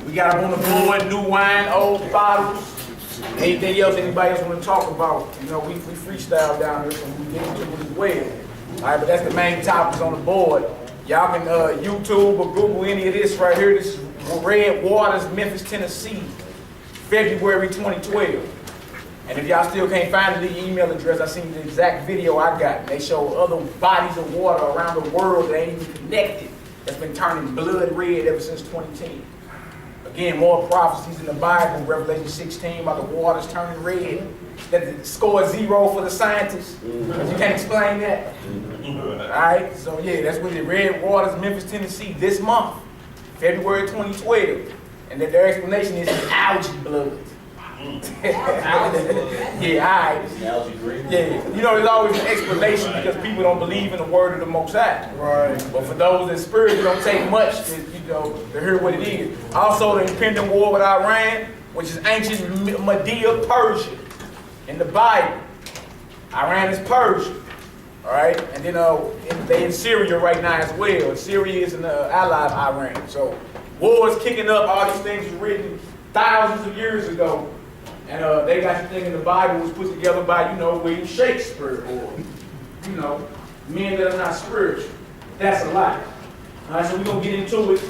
We got up on the board, new wine, old bottles. Anything else anybody else want to talk about? You know, we freestyle down here, so we get into it as well. All right, but that's the main topics on the board. Y'all can YouTube or Google any of this right here. This is Red Waters, Memphis, Tennessee, February 2012. And if y'all still can't find the email address, I seen the exact video I got. They show other bodies of water around the world that ain't even connected, that's been turning blood red ever since 2010. Again, more prophecies in the Bible, Revelation 16, about the waters turning red. That score 0 for the scientists, because you can't explain that. All right, so yeah, that's what the Red Waters, Memphis, Tennessee, this month, February 2012. And then their explanation is algae blood. Yeah, all right. Yeah, you know, there's always an explanation because people don't believe in the word of the Most High. Right. But for those that spiritually don't take much to, you know, to hear what it is. Also, the impending war with Iran, which is ancient Media, Persia. In the Bible, Iran is Persia. All right, and then they in Syria right now as well. Syria is an ally of Iran. So war is kicking up. All these things were written thousands of years ago. And they got the thing in the Bible was put together by, you know, William Shakespeare or, you know, men that are not spiritual. That's a lie. All right, so we're going to get into it.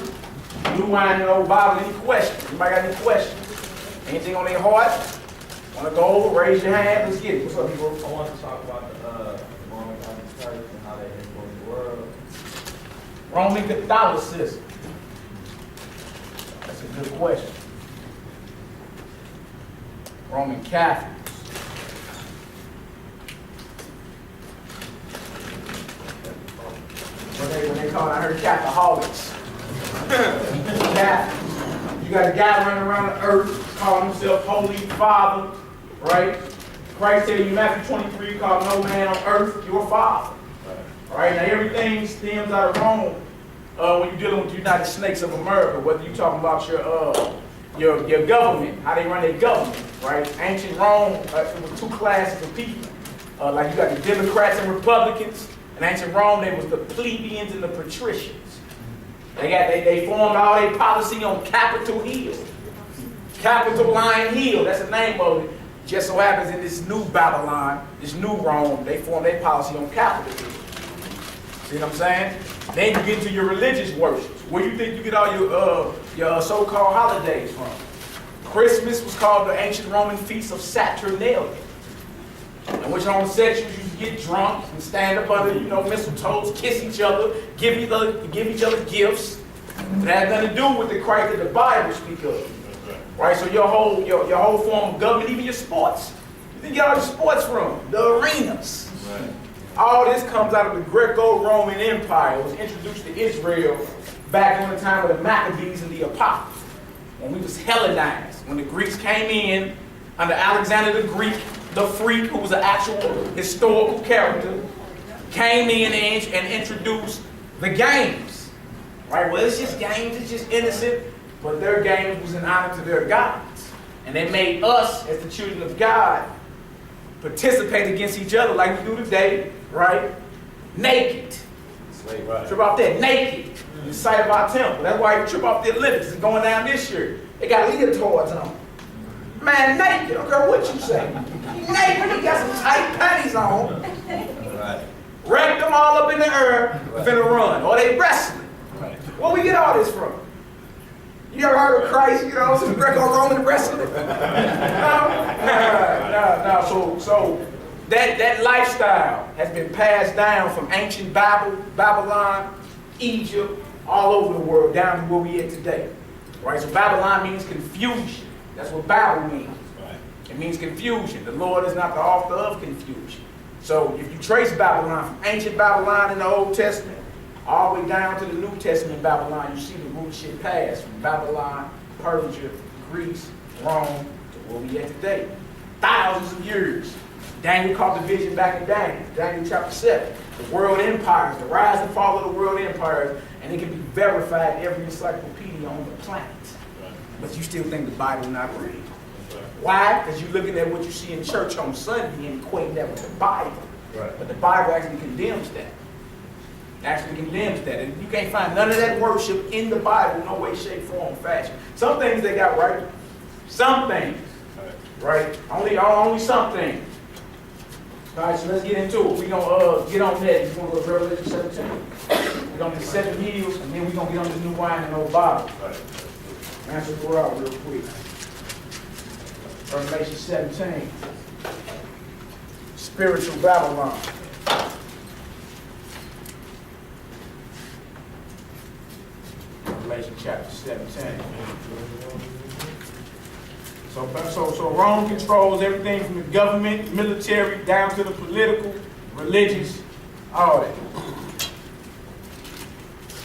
New wine and old bottle. Any questions? Anybody got any questions? Anything on their heart? Want to go over? Raise your hand. Let's get it. What's up, people? I want to talk about the Roman Catholic Church and how they influence the world. Roman Catholicism. That's a good question. Roman Catholics. What they call it, I heard Catholics. Catholics. You got a guy running around the earth calling himself Holy Father, right? Christ tell you, Matthew 23, call no man on earth your father. All right, now everything stems out of Rome when you're dealing with the United States of America, whether you're talking about your government, how they run their government, right? Ancient Rome, it was two classes of people. Like you got the Democrats and Republicans. In ancient Rome, there was the plebeians and the patricians. They formed all their policy on Capitol Hill. Capitol Lion Hill, that's the name of it. Just so happens in this new Babylon, this new Rome, they formed their policy on Capitol Hill. See what I'm saying? Then you get into your religious worship. Where you think you get all your so-called holidays from? Christmas was called the ancient Roman feast of Saturnalia, in which homosexuals used to get drunk and stand up under, you know, mistletoes, kiss each other, give each other gifts. It had nothing to do with the Christ that the Bible speaks of. Right? So your whole form of government, even your sports. You think you get all your sports from? The arenas. Right. All this comes out of the Greco-Roman Empire. It was introduced to Israel back in the time of the Maccabees and the Apostles, when we was Hellenized, when the Greeks came in under Alexander the Greek, the freak, who was an actual historical character, came in and introduced the games. Right? Well, it's just games, it's just innocent, but their games was in honor to their gods. And they made us, as the children of God, participate against each other like we do today, right? Naked. Right. Trip off that naked in the sight of our temple. That's why you trip off the Olympics. It's going down this year. They got leotards on. Man, naked. I don't care what you say. He naked. He got some tight panties on. Right. Wrecked them all up in the air. Right. Finna run. Or they wrestling. Right. Where we get all this from? You ever heard of Christ? You know, some Greco-Roman wrestling? No. So that lifestyle has been passed down from ancient Babylon, Egypt, all over the world, down to where we are today. Right? So Babylon means confusion. That's what Babel means. Right. It means confusion. The Lord is not the author of confusion. So if you trace Babylon from ancient Babylon in the Old Testament, all the way down to the New Testament Babylon, you see the root shit pass from Babylon, Persia, Greece, Rome, to where we are today. Thousands of years. Daniel caught the vision back in Daniel chapter 7. The world empires, the rise and fall of the world empires, and it can be verified in every encyclopedia on the planet. But you still think the Bible not real. Why? Because you're looking at what you see in church on Sunday and equating that with the Bible. Right. But the Bible actually condemns that. actually condemns that. And you can't find none of that worship in the Bible, no way, shape, form, fashion. Some things they got right. Some things. Right? Only some things. All right, so let's get into it. We're going to get on that. We're going to go to Revelation 17. We're going to do 7 meals, and then we're going to get on the new wine and old bottle. Answer the out real quick. Revelation 17. Spiritual Babylon. Revelation chapter 17. So Rome controls everything from the government, military, down to the political, religious, all that.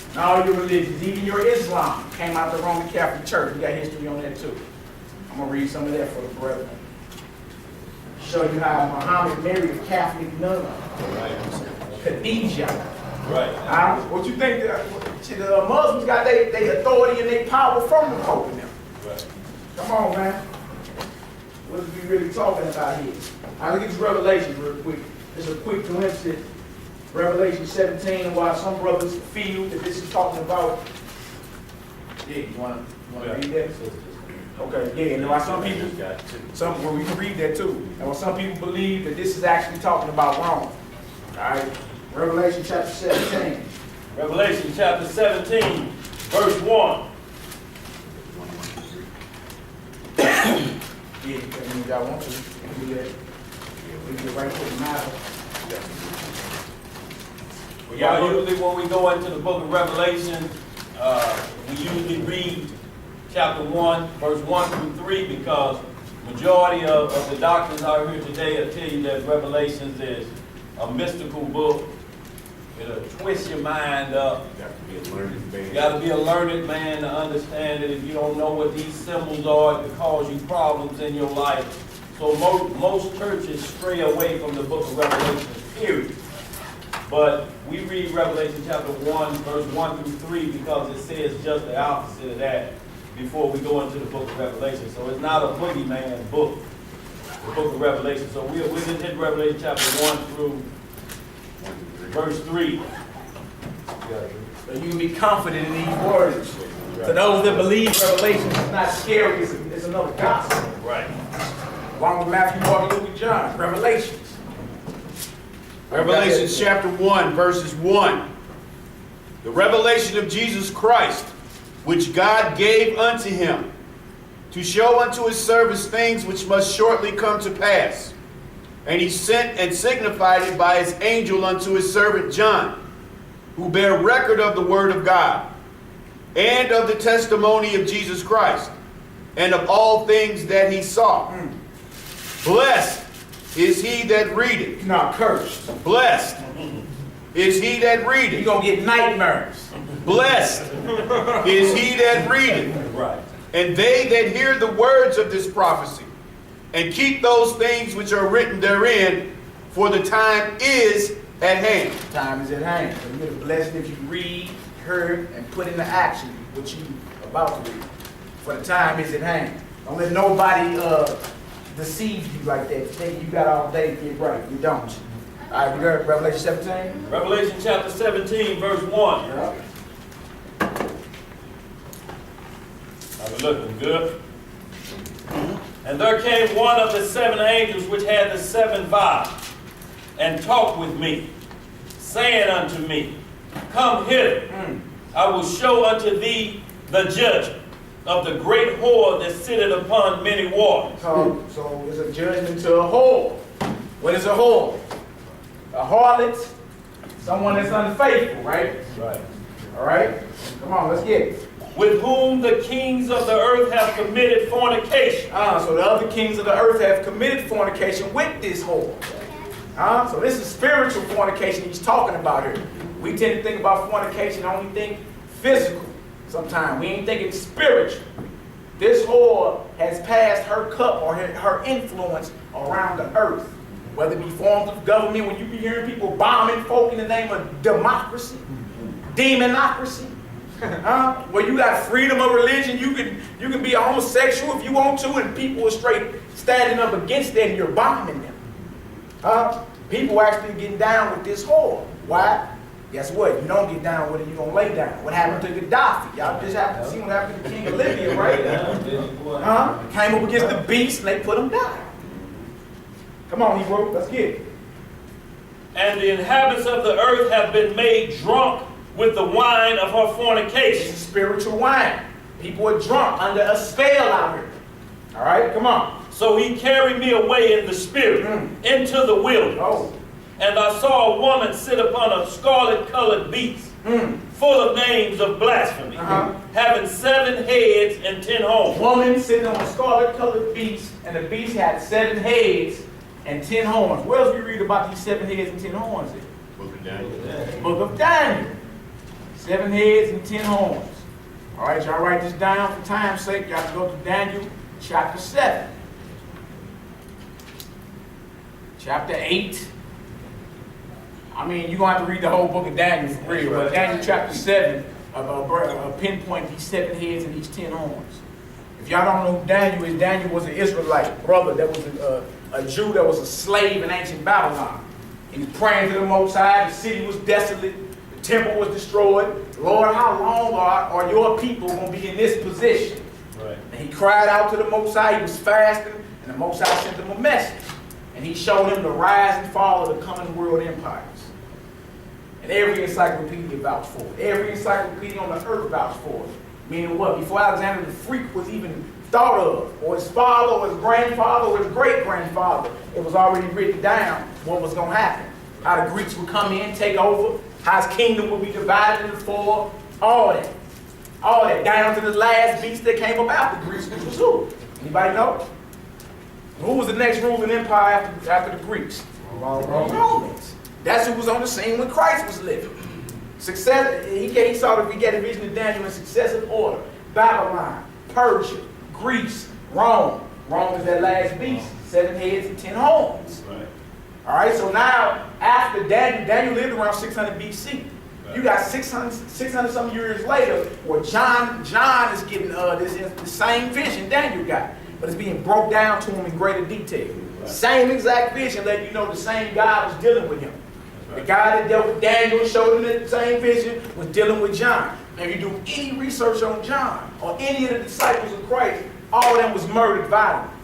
And all your religions, even your Islam, came out the Roman Catholic Church. We got history on that too. I'm going to read some of that for the brethren. Show you how Muhammad married a Catholic nun. Khadijah. Right. What you think? The Muslims got their authority and their power from the Pope and them. Right. Come on, man. What are we really talking about here? I'll get to Revelation real quick. Just a quick glimpse at Revelation 17 and why some brothers feel that this is talking about. Yeah, you want to read that? Okay, yeah, and why some people, well, we can read that too. And why some people believe that this is actually talking about Rome. All right, Revelation chapter 17. Revelation chapter 17, verse 1. Yeah, if y'all want to, you can do that. We can get right to the matter. Well, usually when we go into the book of Revelation, we usually read chapter 1, verse 1 through 3, because majority of the doctors out here today will tell you that Revelations is a mystical book. It'll twist your mind up. You got to be a learned man to understand it. If you don't know what these symbols are, it can cause you problems in your life. So most churches stray away from the book of Revelation, period. But we read Revelation chapter 1, verse 1 through 3, because it says just the opposite of that before we go into the book of Revelation. So it's not a boogeyman book, the book of Revelation. So we just hit Revelation chapter 1 through verse 3. So you can be confident in these words. To those that believe Revelation is not scary, it's another gospel. Right. Along with Matthew, Mark, Luke, and John. Revelations. Revelation chapter 1, verses 1. The revelation of Jesus Christ, which God gave unto him, to show unto his servants things which must shortly come to pass. And he sent and signified it by his angel unto his servant John, who bare record of the word of God, and of the testimony of Jesus Christ, and of all things that he saw. Blessed is he that readeth. Not cursed. Blessed is he that You're readeth. going to get nightmares. Blessed is he that readeth. Right. And they that hear the words of this prophecy, and keep those things which are written therein, for the time is at hand. Time is at hand. So you're blessed if you read, heard, and put into action what you about to read. For the time is at hand. Don't let nobody deceive you like that. Think you got all day to get right. You don't. All right, we got Revelation 17. Revelation chapter 17, verse 1. Yeah. Are we looking good? And there came one of the 7 angels which had the 7 vials, and talked with me, saying unto me, Come hither, I will show unto thee the judgment of the great whore that sitteth upon many waters. So it's a judgment to a whore. What is a whore? A harlot, someone that's unfaithful, right? Right. All right? Come on, let's get it. With whom the kings of the earth have committed fornication. So the other kings of the earth have committed fornication with this whore. So this is spiritual fornication he's talking about here. We tend to think about fornication, only think physical sometimes. We ain't thinking spiritual. This whore has passed her cup or her influence around the earth. Whether it be forms of government, when you be hearing people bombing folk in the name of democracy, demonocracy. Where you got freedom of religion, you can be a homosexual if you want to, and people are straight standing up against that and you're bombing them. People actually getting down with this whore. Why? Guess what? You don't get down with it, you're going to lay down. What happened to Gaddafi? Y'all just happened to see what happened to King of Libya, right? Came up against the beast and they put him down. Come on, Hebrew, let's get it. And the inhabitants of the earth have been made drunk with the wine of her It's fornication. a spiritual wine. People are drunk under a spell out here. All right, come on. So he carried me away in the spirit into the wilderness. Oh. And I saw a woman sit upon a scarlet-colored beast, full of names of blasphemy, having 7 heads and 10 horns. Woman sitting on a scarlet-colored beast, and the beast had 7 heads and 10 horns. Where else we read about these 7 heads and 10 horns in? Book of Daniel. Book of Daniel. 7 heads and 10 horns. All right, y'all write this down for time's sake. Y'all can go to Daniel chapter 7. Chapter 8. I mean, you're going to have to read the whole book of Daniel for real. But Daniel chapter 7, pinpoint these 7 heads and these 10 horns. If y'all don't know who Daniel is, Daniel was an Israelite brother that was a Jew that was a slave in ancient Babylon. He was praying to the Most High. The city was desolate. The temple was destroyed. Lord, how long are your people going to be in this position? Right. And he cried out to the Most High. He was fasting, and the Most High sent him a message. And he showed him the rise and fall of the coming world empires. And every encyclopedia vouched for it. Every encyclopedia on the earth vouched for it. Meaning what? Before Alexander the Freak was even thought of, or his father, or his grandfather, or his great-grandfather, it was already written down what was going to happen. How the Greeks would come in, take over, how his kingdom would be divided into 4, all that. All that, down to the last beast that came up after the Greeks, which was who? Anybody know? Who was the next ruling empire after the Greeks? Romans. That's who was on the scene when Christ was living. Success, he saw that we get a vision of Daniel in successive order. Babylon, Persia, Greece, Rome. Rome is that last beast, 7 heads and 10 horns. Right. All right, so now after Daniel lived around 600 BC. Right. You got 600 some years later where John is getting the same vision Daniel got, but it's being broke down to him in greater detail. Right. Same exact vision, letting you know the same God was dealing with him. The guy that dealt with Daniel and showed him the same vision was dealing with John. And if you do any research on John or any of the disciples of Christ, all of them was murdered violently.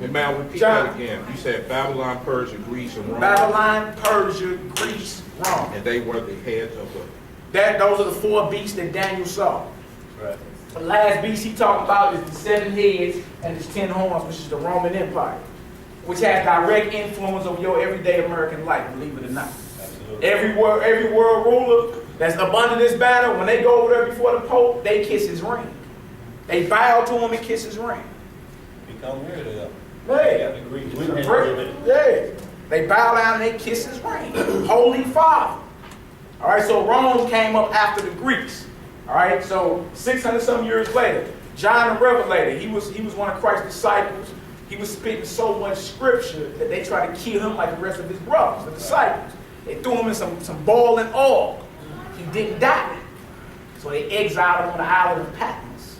Hey man, repeat John. that again. You said Babylon, Persia, Greece, and Rome. Babylon, Persia, Greece, Rome. And they were the heads of the... Those are the 4 beasts that Daniel saw. Right. The last beast he talking about is the 7 heads and its 10 horns, which is the Roman Empire, which has direct influence over your everyday American life, believe it or not. Absolutely. Every world ruler that's up under this banner, when they go over there before the Pope, they kiss his ring. They bow to him and kiss his ring. He come here to Yeah. Yeah. They bow down and they kiss his ring. Holy Father. All right, so Rome came up after the Greeks. All right, so 600 some years later, John the Revelator, he was one of Christ's disciples. He was spitting so much scripture that they tried to kill him like the rest of his brothers, the disciples. They threw him in some boiling oil. He didn't die. So they exiled him on the island of Patmos.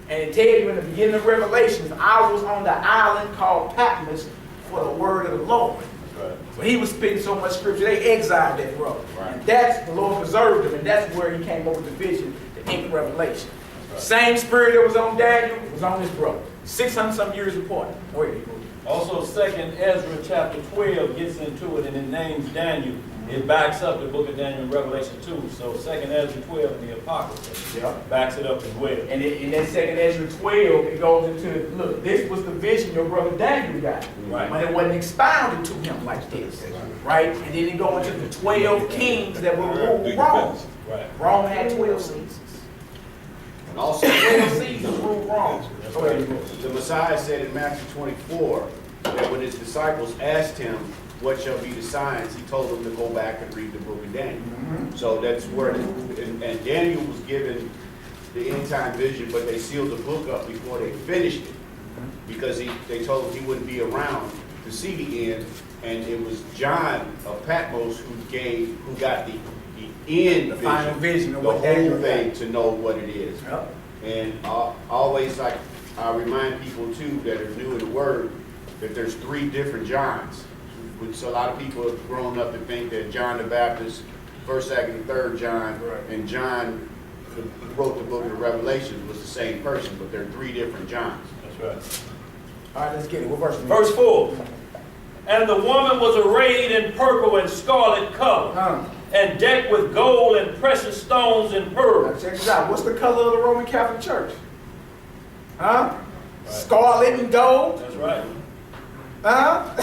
And it tells you in the beginning of Revelations, I was on the island called Patmos for the word of the Lord. Right. So he was spitting so much scripture, they exiled that brother. Right. And that's, the Lord preserved him, and that's where he came up with the vision, the ink of Revelation. Right. Same spirit that was on Daniel was on this brother. 600 some years apart. Where did he go? Also, 2nd Ezra chapter 12 gets into it and it names Daniel. It backs up the book of Daniel in Revelation 2. So 2nd Ezra 12 in the Apocrypha backs it up as well. And in that 2nd Ezra 12, it goes into, look, this was the vision your brother Daniel got. Right. But it wasn't expounded to him like this. Right? And then it goes into the 12 kings that will rule Rome. Right. Rome had 12 seasons. And also, 12 seasons ruled Rome. Go ahead. the Messiah said in Matthew 24 that when his disciples asked him, what shall be the signs, he told them to go back and read the book of Daniel. So that's where, and Daniel was given the end time vision, but they sealed the book up before they finished it, because they told him he wouldn't be around to see the end, and it was John of Patmos who got the end The final vision of the what Daniel whole thing got. to know what it is. Yep. And always, like, I remind people too that are new in the Word that there's 3 different Johns. So a lot of people have grown up and think that John the Baptist First, Second, and Third John, Right. and John who wrote the book of the Revelation was the same person, but they're three different Johns. That's right. All right, let's get it. What verse? Verse 4. And the woman was arrayed in purple and scarlet color, and decked with gold and precious stones and Now pearls. check this out. What's the color of the Roman Catholic Church? Huh? Scarlet and gold? That's right. Huh?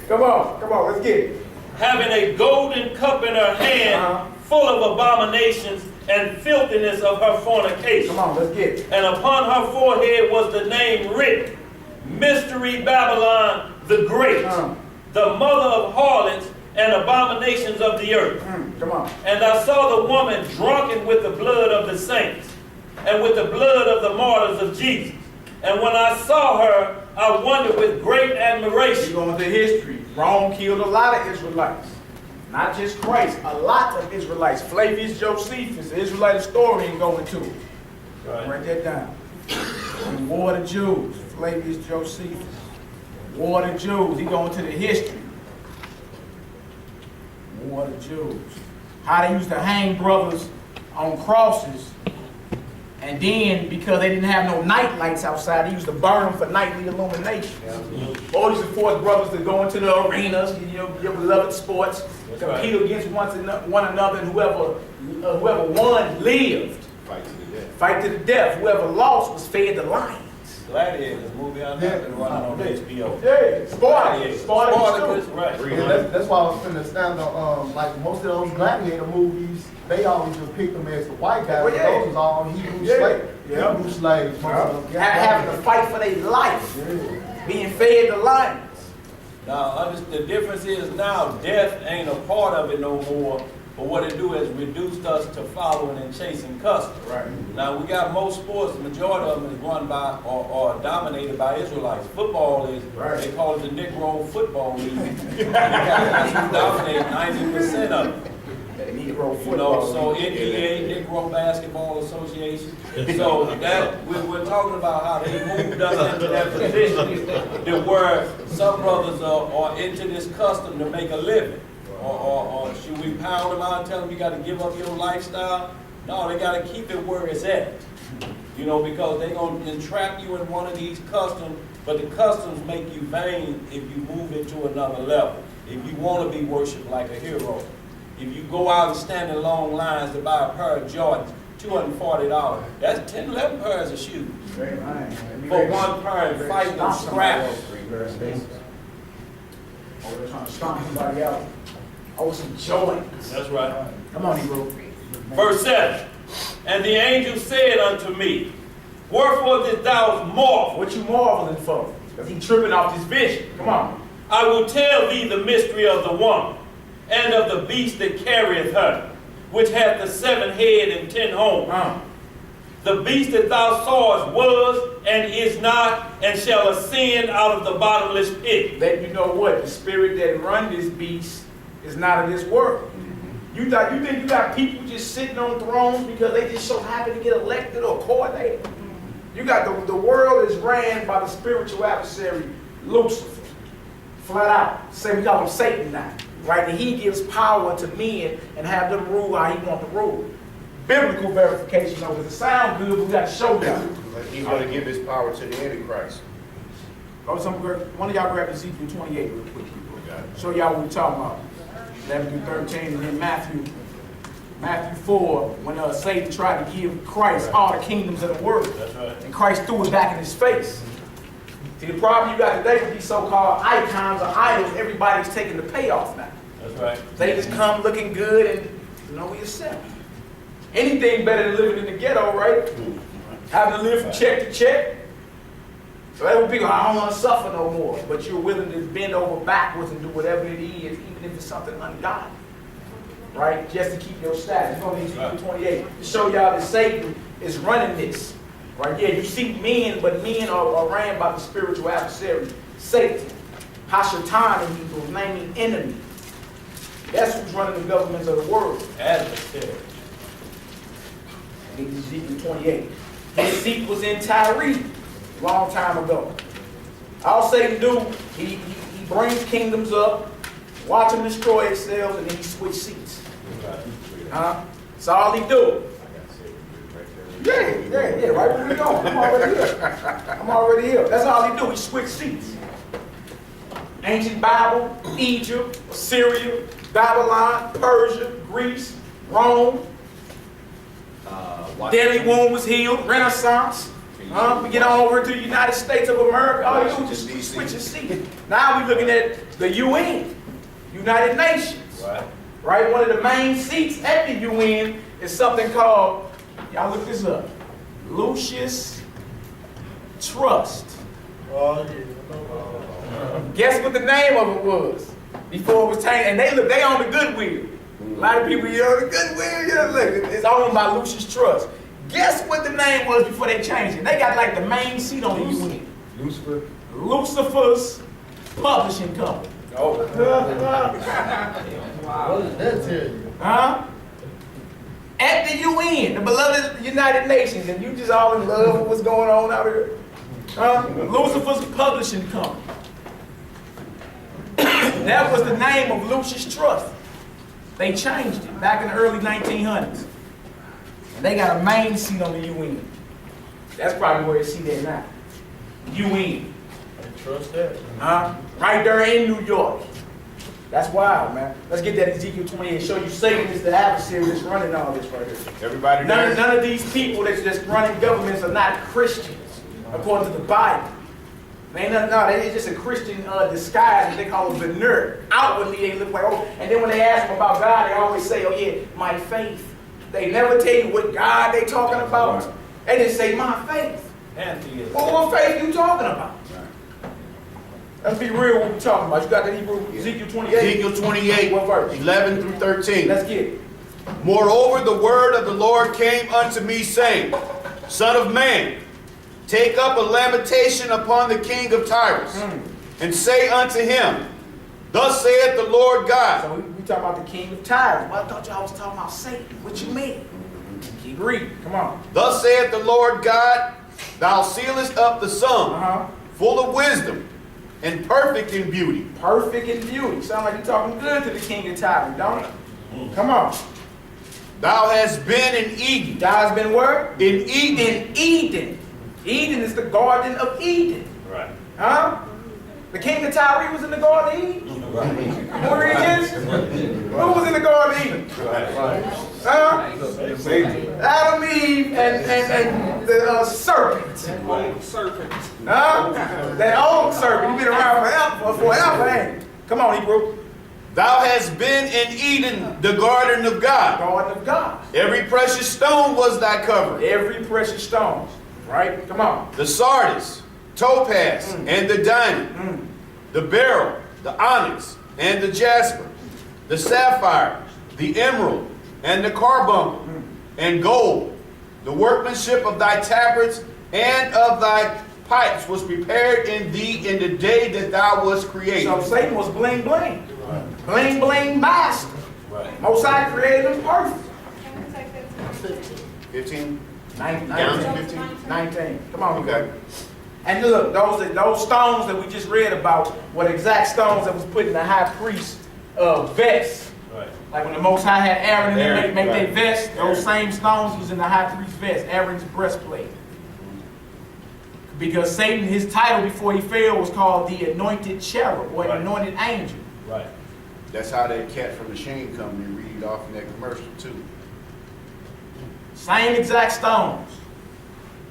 Come on, let's get it. Having a golden cup in her hand, full of abominations and filthiness of her fornication. Come on, let's get it. And upon her forehead was the name written, Mystery Babylon the Great, the mother of harlots and abominations of the earth. Come on. And I saw the woman drunken with the blood of the saints, and with the blood of the martyrs of Jesus. And when I saw her, I wondered with great We're admiration. going to history. Rome killed a lot of Israelites. Not just Christ, a lot of Israelites. Flavius Josephus, the Israelite historian, going to it. Write that down. And war the Jews. Flavius Josephus. War the Jews. He going to the history. War the Jews. How they used to hang brothers on crosses. And then, because they didn't have no night lights outside, they used to burn them for nightly illumination. All these enforced brothers that go into the arenas, your beloved sports, compete against one another, and whoever won lived. Fight to the death. Fight to the death. Whoever lost was fed the lions. Gladiators movie out there been running on HBO. Yeah, Spartacus. Spartacus, right. Yeah, that's why I was finna stand on, like most of those gladiator movies, they always depict them as the white guys, Well, but yeah. those was all Hebrew Yeah. slaves. Yeah. Hebrew slaves. most of them. Having to fight for their life. Being fed the lions. Now, the difference is now death ain't a part of it no more, but what it do is reduced us to following and chasing custom. Right. Now, we got most sports, the majority of them is run by or dominated by Israelites. Football is, Right. they call it the Negro Football League. That's who dominate 90% of it. Negro You football. know, so NBA, Negro Basketball Association. So that we're talking about how they moved us into that position that where some brothers are into this custom to make a living. Or should we pound them out and tell them you got to give up your lifestyle? No, they got to keep it where it's at. You know, because they're going to entrap you in one of these customs, but the customs make you vain if you move it to another level. If you want to be worshipped like a hero. If you go out and stand in long lines to buy a pair of Jordans, $240, that's 10, 11 pairs of shoes. For one pair and fighting and scrapping. Oh, they're trying to stomp somebody out. Oh, some joints. That's right. Come on, Hebrew. Verse 7. And the angel said unto me, wherefore didst thou marvel? What you marveling for? Because he tripping off this vision. Come on. I will tell thee the mystery of the woman, and of the beast that carrieth her, which hath the 7 head and 10 horns. The beast that thou sawest was, and is not, and shall ascend out of the bottomless pit. Let you know what? The spirit that run this beast is not of this world. You think you got people just sitting on thrones because they just so happen to get elected or coordinated? You got the world is ran by the spiritual adversary, Lucifer. Flat out. Say we call him Satan now. Right? And he gives power to men and have them rule how he wants to rule. Biblical verification, though, because it sounds good, but we got to show y'all. He's going to give his power to the Antichrist. One of y'all grab Ezekiel 28 real quick. Show y'all what we're talking about. 11 through 13, and then Matthew 4, when Satan tried to give Christ all the kingdoms of the world. That's right. And Christ threw it back in his face. See, the problem you got today with these so-called icons or idols, everybody's taking the payoff now. That's right. They just come looking good and we accept. Anything better than living in the ghetto, right? Having to live from check to check. So that's what people, I don't want to suffer no more. But you're willing to bend over backwards and do whatever it is, even if it's something ungodly. Right? Just to keep your status. Go to Ezekiel 28 to show y'all that Satan is running this. Right? Yeah, you see men, but men are ran by the spiritual adversary, Satan. Hashatan in Hebrew, naming enemy. That's who's running the governments of the world. Adversary. Ezekiel 28. His seat was in Tyre, a long time ago. All Satan do, he brings kingdoms up, watch them destroy themselves, and then he switch seats. That's all he do. Yeah, right where we going. I'm already here. That's all he do. He switch seats. Ancient Bible, Egypt, Syria, Babylon, Persia, Greece, Rome. Deadly wound was healed. Renaissance. We get on over to the United States of America. All you do is just switch your seat. Now we're looking at the UN, United Nations. Right? One of the main seats at the UN is something called, y'all look this up, Lucius Trust. Guess what the name of it was before it was changed? And they on the Goodwill. A lot of people, the Goodwill, look, it's owned by Lucius Trust. Guess what the name was before they changed it? They got like the main seat on the UN. Lucifer's Publishing Company. What does that tell you? At the UN, the beloved United Nations, and you just all in love with what's going on out here. Lucifer's Publishing Company. That was the name of Lucius Trust. They changed it back in the early 1900s. And they got a main seat on the UN. That's probably where you see that now. UN. Trust that. Right there in New York. That's wild, man. Let's get that Ezekiel 28 and show you Satan is the adversary that's running all this right here. Everybody None of these people that's running governments are not Christians, according to the Bible. They're just a Christian disguise, and they call them veneer. Outwardly, they look like, and then when they ask them about God, they always say, oh yeah, my faith. They never tell you what God they talking about. They just say, my faith. Well, what faith you talking about? Let's be real what we're talking about. You got the Hebrew, Ezekiel 28? Ezekiel 28, what verse? 11 through 13. Let's get it. Moreover, the word of the Lord came unto me, saying, Son of man, take up a lamentation upon the king of Tyrus, and say unto him, Thus saith the Lord God. So we talking about the king of Tyrus. Well, I thought y'all was talking about Satan. What you mean? Keep reading. Come on. Thus saith the Lord God, Thou sealest up the sum, full of wisdom, and perfect in beauty. Perfect in beauty. Sound like you're talking good to the king of Tyrus, don't it? Come on. Thou hast been in Eden. Thou hast been where? In Eden. In Eden. Eden is the Garden of Eden. Right. The king of Tyre was in the Garden of Eden. Who was in the Garden of Eden? Adam, Eve, and the serpent. That old serpent. He's been around forever, ain't he? Come on, Hebrew. Thou hast been in Eden, the garden of God. Garden of God. Every precious stone was thy covering. Every precious stone. Right? Come on. The sardis, topaz, and the diamond, the beryl, the onyx, and the jasper, the sapphire, the emerald, and the carbuncle, and gold. The workmanship of thy tabrets and of thy pipes was prepared in thee in the day that thou wast created. So Satan was bling bling. Bling bling master. Right. Most High created him perfect. 15? 19. Down to 15? 19. Come on, Okay. And look, those stones that we just read about were the exact stones that was put in the high priest's vest. Right. Like when the Most High had Aaron and them make their Right. vest, those same stones was in the high priest's vest, Aaron's breastplate. Because Satan, his title before he fell was called the anointed cherub, or Right. anointed angel. Right. That's how that cat from the Shane Company read off in that commercial too. Same exact stones.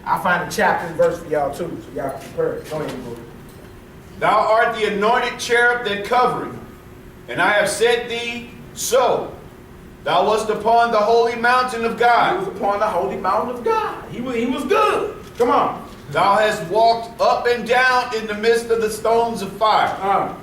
I'll find a chapter and verse for y'all too, so y'all can compare it. Go ahead, bro. Thou art the anointed cherub that covereth, and I have set thee so. Thou wast upon the holy mountain of He God. was upon the holy mountain of God. He was good. Come on. Thou hast walked up and down in the midst of the stones of fire.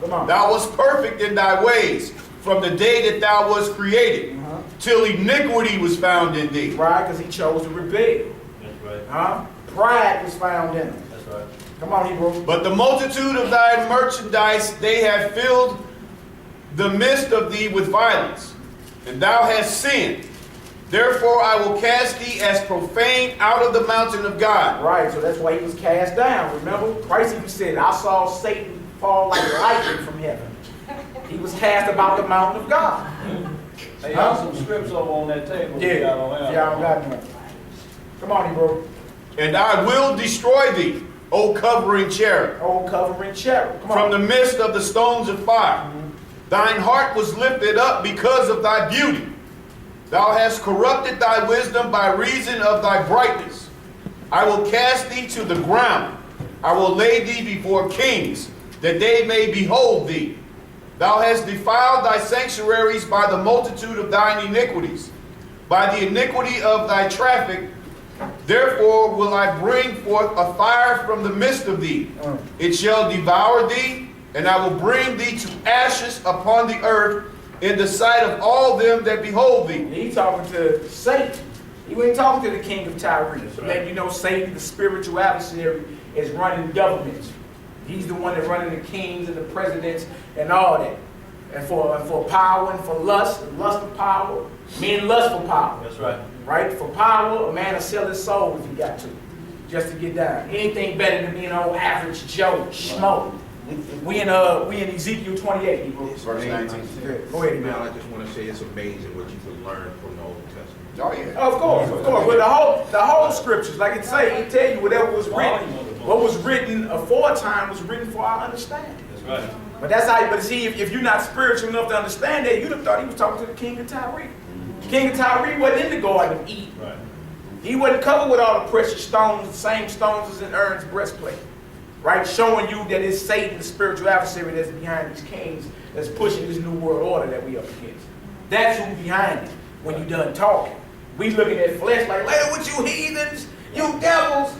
Come on. Thou wast perfect in thy ways from the day that thou wast created, till iniquity was found in thee. Right, because he chose to rebel. That's right. Pride was found in him. That's right. Come on, Hebrew. But the multitude of thy merchandise, they have filled the midst of thee with violence, and thou hast sinned. Therefore I will cast thee as profane out of the mountain of God. Right, so that's why he was cast down. Remember, Christ even said, I saw Satan fall like lightning from heaven. He was cast about the mountain of God. Hey, y'all some scripts over on that table. Yeah, Y'all don't have. y'all don't got none. Come on, bro. And I will destroy thee, O covering cherub, Old covering cherub. Come from on. the midst of the stones of fire. Thine heart was lifted up because of thy beauty. Thou hast corrupted thy wisdom by reason of thy brightness. I will cast thee to the ground. I will lay thee before kings, that they may behold thee. Thou hast defiled thy sanctuaries by the multitude of thine iniquities, by the iniquity of thy traffic. Therefore will I bring forth a fire from the midst of thee. It shall devour thee, and I will bring thee to ashes upon the earth in the sight of all them that behold thee. He talking to Satan. He ain't talking to the king of Tyre. Let you know Satan, the spiritual adversary, is running governments. He's the one that's running the kings and the presidents and all that. And for power and for lust of power, men lust for power. That's right. Right? For power, a man will sell his soul if he got to, just to get down. Anything better than being an old average Joe, schmo. We in Ezekiel 28. Verse 19. Go ahead, Now, man. I just want to say it's amazing what you can learn from the Old Testament. Oh yeah. Of course. Well, the whole scriptures, like it say, it tell you whatever was written. What was written aforetime was written for our understanding. That's right. But that's how. But see, if you're not spiritual enough to understand that, you'd have thought he was talking to the king of Tyre. King of Tyre wasn't in the Garden of Eden. Right. He wasn't covered with all the precious stones, the same stones as in Aaron's breastplate. Right? Showing you that it's Satan, the spiritual adversary that's behind these kings, that's pushing this new world order that we up against. That's who's behind it when you done talking. We looking at flesh like, hey, what you heathens, you devils.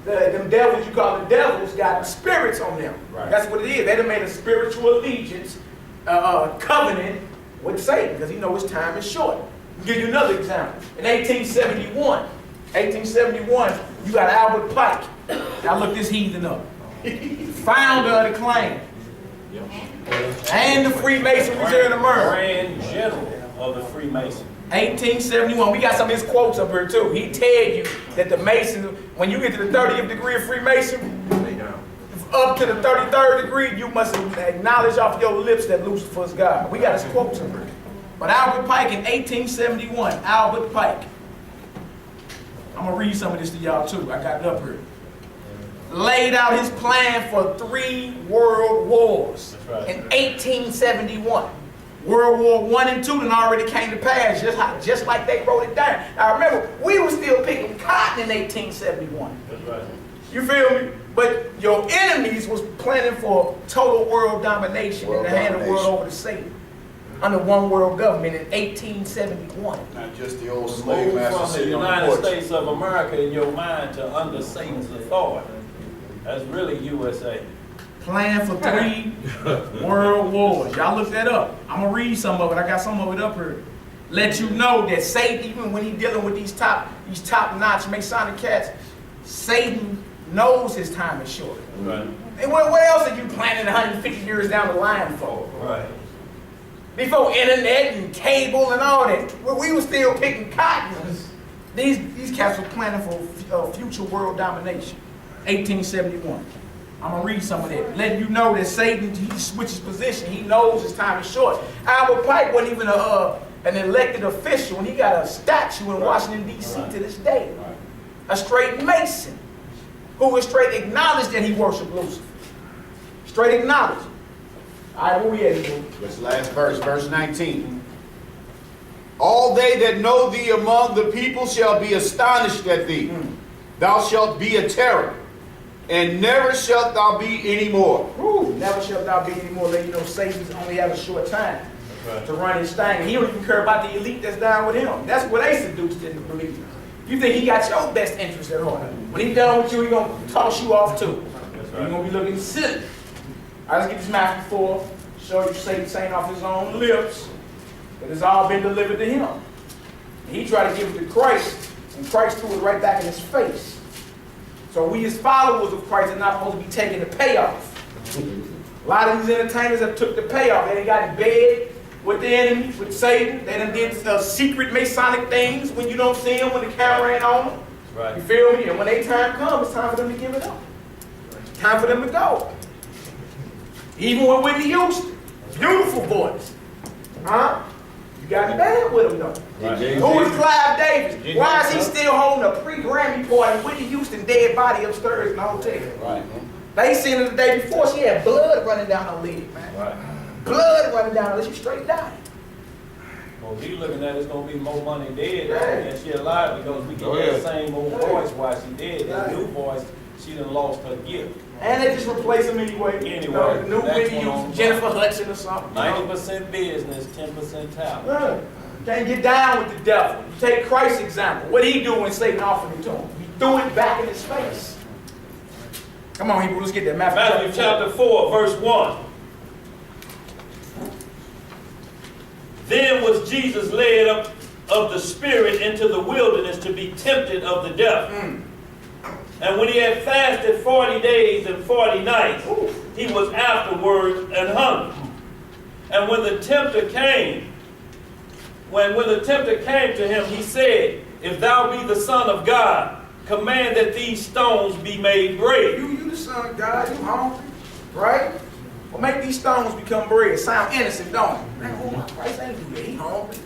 Them devils you call the devils got spirits on them. Right. That's what it is. They done made a spiritual allegiance, covenant with Satan because he knows his time is short. I'll give you another example. In 1871, you got Albert Pike. Now look this heathen up. Founder of the Klan. And the Freemasonry here in America. Grand General of the Freemasons. 1871. We got some of his quotes up here too. He tell you that the Masons, when you get to the 30th degree of Freemasonry, Lay down. up to the 33rd degree, you must acknowledge off your lips that Lucifer is God. We got his quotes up here. But Albert Pike in 1871, Albert Pike. I'm going to read some of this to y'all too. I got it up here. Laid out his plan for 3 world wars in 1871. World War I and II done already came to pass, just like they wrote it down. Now remember, we were still picking cotton in 1871. That's right. You feel me? But your enemies was planning for total world domination and to hand the world over to Satan under one world government in 1871. Not just the old slave Move master from the sitting on the United porch. States of America in your mind to under Satan's authority. That's really USA. Plan for 3 world wars. Y'all look that up. I'm gonna read some of it. I got some of it up here. Let you know that Satan, even when he's dealing with these top-notch Masonic cats, Satan knows his time is short. Right. And what else are you planning 150 years down the line for? Right. Before internet and cable and all that, we were still picking cotton. These cats were planning for future world domination. 1871. I'm gonna read some of that, letting you know that Satan, he switches position. He knows his time is short. Albert Pike wasn't even an elected official, and he got a statue in Washington D.C. to this day. A straight Mason, who was straight acknowledged that he worshiped Lucifer. Straight acknowledged. All right, where we at? This last verse, verse 19. All they that know thee among the people shall be astonished at thee. Thou shalt be a terror, and never shalt thou be any more. Ooh, never shalt thou be anymore. Let you know Satan's only have a short time Right. to run his thing. He don't even care about the elite that's down with him. That's what they seduced into believing. You think he got your best interest at heart. When he done with you, he gonna toss you off too. That's You're right. gonna be looking silly. I just get this Matthew 4, show you Satan saying off his own lips that it's all been delivered to him. And he tried to give it to Christ, and Christ threw it right back in his face. So we as followers of Christ are not supposed to be taking the payoff. A lot of these entertainers have took the payoff. They done got in bed with the enemy, with Satan. They done did secret Masonic things when you don't see them, when the camera ain't on them. Right. You feel me? And when their time comes, it's time for them to give it up. It's time for them to go. Even with Whitney Houston, beautiful voice. Huh? You got in bed with him though. Who was Clive Davis? Why is he still holding a pre-Grammy party with the Houston dead body upstairs in the hotel? Right. They seen her the day before. She had blood running down her leg, man. Right. Blood running down her leg. She straight died. Well, we looking at it's gonna be more money dead Right. than she alive because we get Oh, that yeah. same old voice while she dead. That Right. new voice, she done lost her gift. And they just replace him anyway. Anyway, The new next Whitney one on. Houston, Jennifer Hudson or something. 90% business, 10% talent. Yeah. Can't get down with the devil. You take Christ's example. What did he do when Satan offered it to him? He threw it back in his face. Come on, Hebrew, let's get that. Matthew chapter 4, verse 1. Then was Jesus led up of the Spirit into the wilderness to be tempted of the devil. And when he had fasted 40 days and 40 nights, he was afterwards and hungry. And when the tempter came, when the tempter came to him, he said, if thou be the Son of God, command that these stones be made bread. You the son of God, you hungry, right? Well, make these stones become bread. Sound innocent, don't it? Man, oh my Christ ain't do that. He hungry.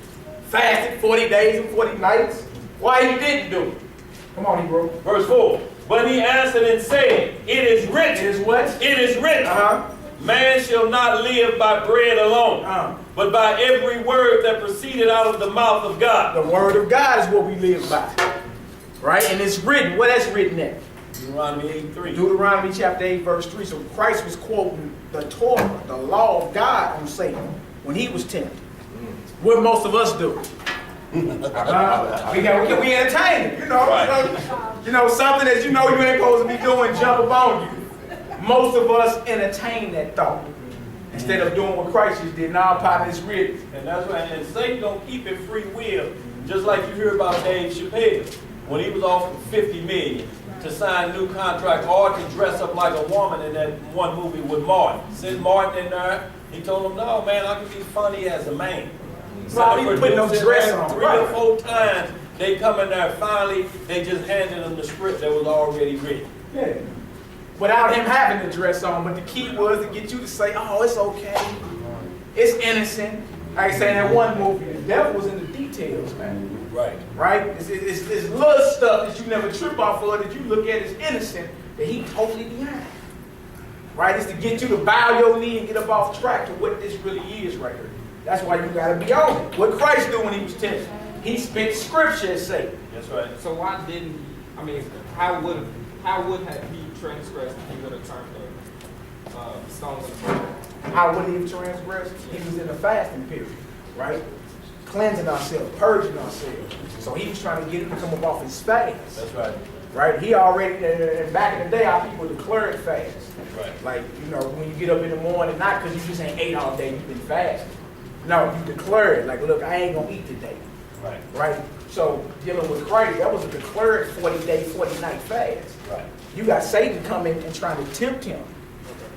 Fasted 40 days and 40 nights. Why he didn't do it? Come on, Hebrew. Verse 4. But he answered and said, it is written. It is what? It is written. Man shall not live by bread alone, but by every word that proceeded out of the mouth of God. The word of God is what we live by. Right? And it's written. What that's written at? Deuteronomy 8:3. Deuteronomy chapter 8, verse 3. So Christ was quoting the Torah, the law of God on Satan when he was tempted. What most of us do. We entertain it, you know. Right. You know, something that you know you ain't supposed to be doing, jump upon you. Most of us entertain that thought instead of doing what Christ just did. Now, partner, it's written. And that's right. And Satan don't keep it free will, just like you hear about Dave Chappelle when he was offered $50 million to sign a new contract or to dress up like a woman in that one movie with Martin. Send Martin in there. He told him, no, man, I can be funny as a man. Well, he put no dress on. 3 or 4 times they come in there. Finally, they just handed him the script that was already written. Yeah. Without him having the dress on, but the key was to get you to say, oh, it's okay. It's innocent. Like I say in that one movie, the devil was in the details, man. Right. Right? It's little stuff that you never trip off of that you look at as innocent that he totally behind. Right? It's to get you to bow your knee and get up off track to what this really is right here. That's why you got to be on it. What Christ do when he was tempted? He spent scripture as Satan. That's right. So why didn't how would have he transgressed if he would have turned the stones into bread? How would he have transgressed? He was in a fasting period, right? Cleansing ourselves, purging ourselves. So he was trying to get him to come up off his fast. That's right. Right? He already, and back in the day, our people declared fast. Right. Like, you know, when you get up in the morning, not because you just ain't ate all day, you've been fasting. No, you declared, like, look, I ain't gonna eat today. Right. Right? So dealing with Christ, that was a declared 40-day, 40-night fast. Right. You got Satan coming and trying to tempt him.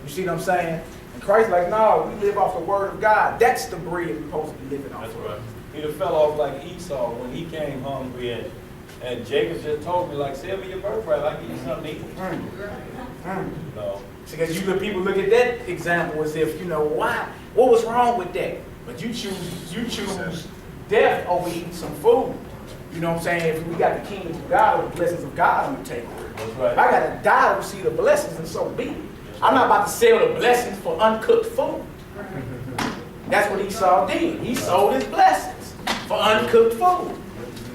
You see what I'm saying? And Christ's like, no, we live off the word of God. That's the bread we're supposed to be living off That's of. right. He'd have fell off like Esau when he came hungry and Jacob just told me, like, sell me your birthright, I'll give you something to eat. No. Because people look at that example as if, you know, why? What was wrong with that? But you choose death over eating some food. You know what I'm saying? If we got the kingdom of God or the blessings of God on the table. That's right. If I gotta die to receive the blessings, and so be it. I'm not about to sell the blessings for uncooked food. That's what Esau did. He sold his blessings for uncooked food.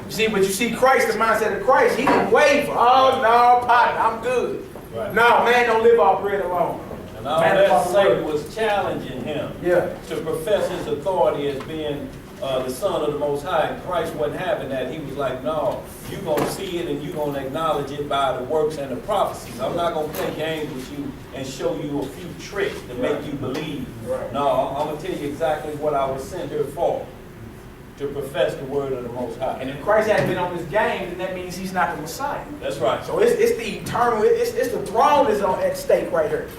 You see, but you see Christ, the mindset of Christ, he didn't waver. Oh no, partner, I'm good. Right. No, man, don't live off bread alone. And all Man, that off the Satan word. was challenging him Yeah. to profess his authority as being the Son of the Most High. And Christ wasn't having that. He was like, no, you're going to see it and you're going to acknowledge it by the works and the prophecies. I'm not going to play games with you and show you a few tricks to make you believe. Right. No, I'm going to tell you exactly what I was sent here for, to profess the word of the Most High. And if Christ hadn't been on this game, then that means he's not the Messiah. That's right. So it's the eternal, it's the throne is at stake right here.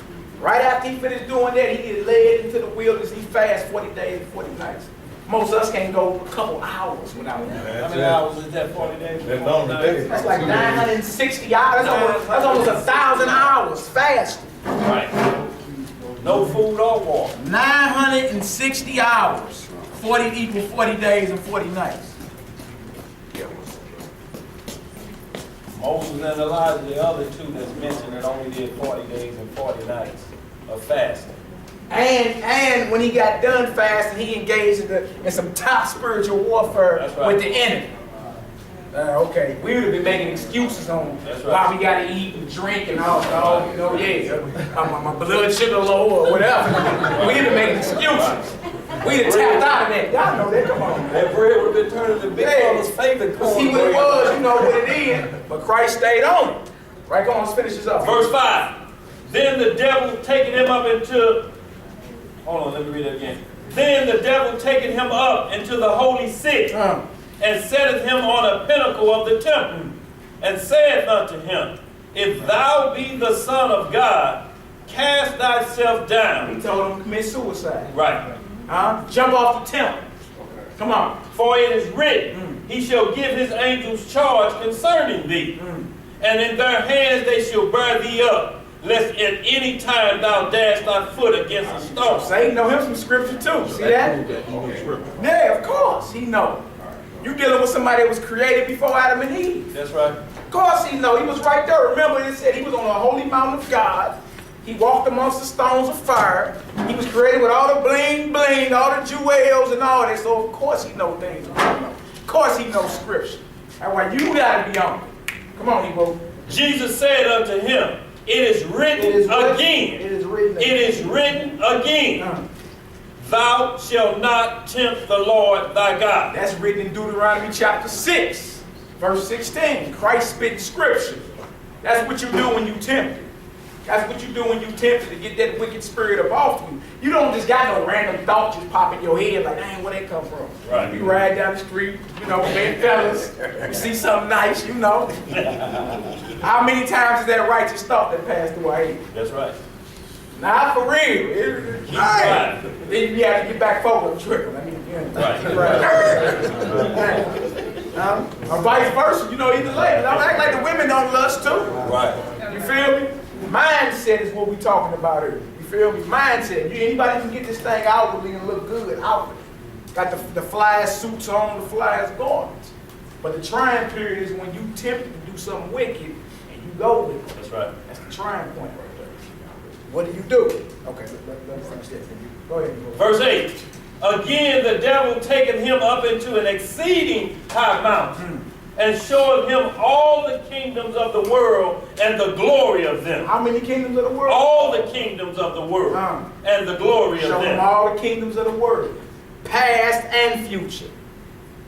Right after he finished doing that, he get led into the wilderness. He fast 40 days and 40 nights. Most of us can't go a couple hours without him. How many hours is that? 40 days? That's long today. That's like 960 hours. That's almost 1,000 hours fasting. Right. No food or water. 960 hours 40 equal 40 days and 40 nights. Moses and Elijah, the other two that's mentioned, that only did 40 days and 40 nights of fasting. And when he got done fasting, he engaged in some top spiritual warfare That's right. with the enemy. Okay, we would have been making excuses on That's right. why we got to eat and drink and all, you know, my blood sugar low or whatever. We'd have been making excuses. We'd have tapped out of that. Y'all know that, come on. That bread would have been turned into Big Mama's favorite corn. See what it was, you know what it is, but Christ stayed on it. Right, go on, let's finish this up. Verse 5. Then the devil taking him up into, hold on, let me read it again. Then the devil taking him up into the holy city, and setteth him on a pinnacle of the temple, and saith unto him, If thou be the Son of God, cast thyself down. He told him to commit suicide. Right. Jump off the temple. Come on. For it is written, He shall give His angels charge concerning thee, and in their hands they shall bear thee up, lest at any time thou dash thy foot against a stone. Satan know him from scripture too. See that? Yeah, of course he know. You dealing with somebody that was created before Adam and Eve. That's right. Of course he know. He was right there. Remember it said he was on the holy mountain of God. He walked amongst the stones of fire. He was created with all the bling bling, all the jewels and all that. So of course he know things. Of course he knows scripture. That's why you gotta be on it. Come on, Hebrew. Jesus said unto him, It is written again. It is written It is written again. Thou shalt not tempt the Lord thy God. That's written in Deuteronomy chapter 6, verse 16. Christ spitting scripture. That's what you do when you tempt. That's what you do when you tempted to get that wicked spirit up off you. You don't just got no random thought just pop in your head like, dang, where that come from? Right. You ride down the street, you know, big fellas, you see something nice, you know. How many times is that righteous thought that passed through our head? That's right. Not for real. Right. Then you have to get back forward and trickle. I mean, or vice versa, you know, either way. Don't act like the women don't lust too. Right. You feel me? Mindset is what we're talking about here. You feel me? Mindset. Anybody can get this thing outwardly and look good outwardly. Got the flyest suits on, the flyest garments. But the trying period is when you tempt to do something wicked and you go with it. That's right. That's the trying point right there. What do you do? Okay, let me finish that. Go ahead. Verse 8. Again the devil taking him up into an exceeding high mountain, and showed him all the kingdoms of the world and the glory of them. How many kingdoms of the world? All the kingdoms of the world and the glory of Show him them. all the kingdoms of the world, past and future.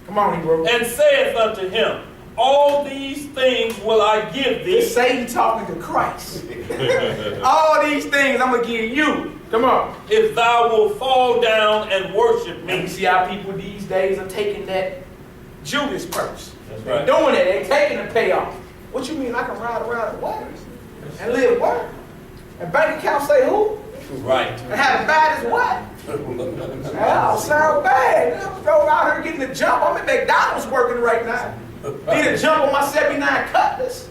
Come on, Hebrew. And saith unto him, All these things will I give thee. It's Satan talking to Christ. All these things I'm going to give you. Come on. If thou wilt fall down and worship And you me. see how people these days are taking that Judas purse. That's They're right. doing it. They're taking the payoff. What you mean I can ride around and what? And live what? And bank account say who? Right. And have it bad as what? That don't sound bad. I'm going out here getting the jump. I'm at McDonald's working right now. Need a jump on my 79 Cutlass.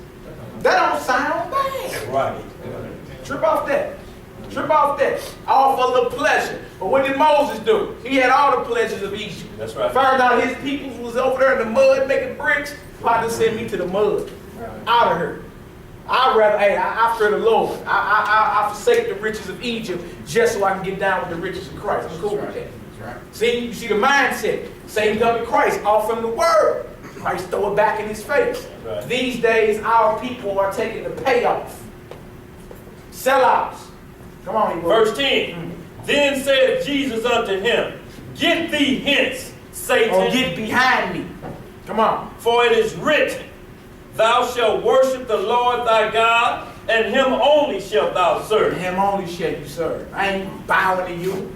That don't sound bad. Right. Trip off that. Trip off that. All for the pleasure. But what did Moses do? He had all the pleasures of Egypt. That's right. Found out his people was over there in the mud making bricks. Father sent me to the mud. Out of here. I fear the Lord. I forsake the riches of Egypt just so I can get down with the riches of Christ. I'm cool with that. See, you see the mindset. Satan come to Christ, offer him the word. Christ throw it back in his face. Right. These days, our people are taking the payoff. Sellouts. Come on, Hebrew. Verse 10. Then said Jesus unto him, Get thee hence, Satan. Or get behind me. Come on. For it is written, Thou shalt worship the Lord thy God, and him only shalt thou serve. Him only shall you serve. I ain't bowing to you.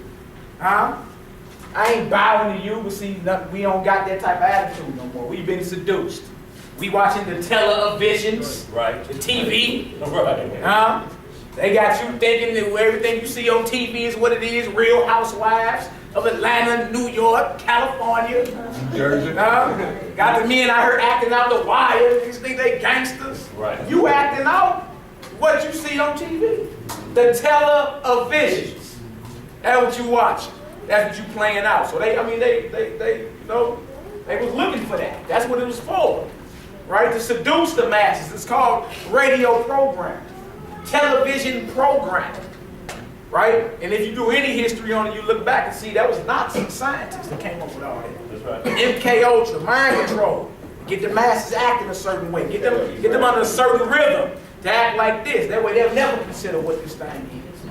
Huh? I ain't bowing to you, but see, we don't got that type of attitude no more. We've been seduced. We watching the televisions, Right. the TV. Right. Huh? They got you thinking that everything you see on TV is what it is. Real Housewives of Atlanta, New York, California. Jersey. Got the men out here acting out the wire. These think they gangsters. Right. You acting out what you see on TV. The televisions. That's what you watching. that's what you playing out. So they you know, they was looking for that. That's what it was for, right? To seduce the masses. It's called radio programming, television programming, right? And if you do any history on it, you look back and see that was Nazi scientists that came up with all that. That's right. MK Ultra, mind control, get the masses acting a certain way, get them under a certain rhythm to act like this. That way they'll never consider what this thing is.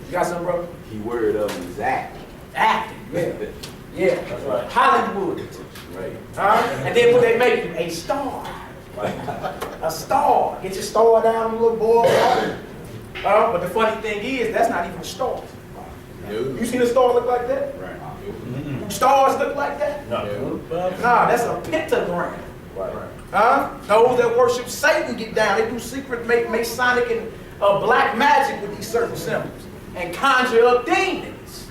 You got something, bro? Key word of it is acting. Acting, yeah. Yeah. That's right. Hollywood. Right. And then what they make you? A star. A star. Get your star down, little boy. But the funny thing is, that's not even a star. You seen a star look like that? Right. Stars look like that? No. Nah, that's a pentagram. Right. Those that worship Satan get down. They do secret Masonic and black magic with these certain symbols and conjure up demons.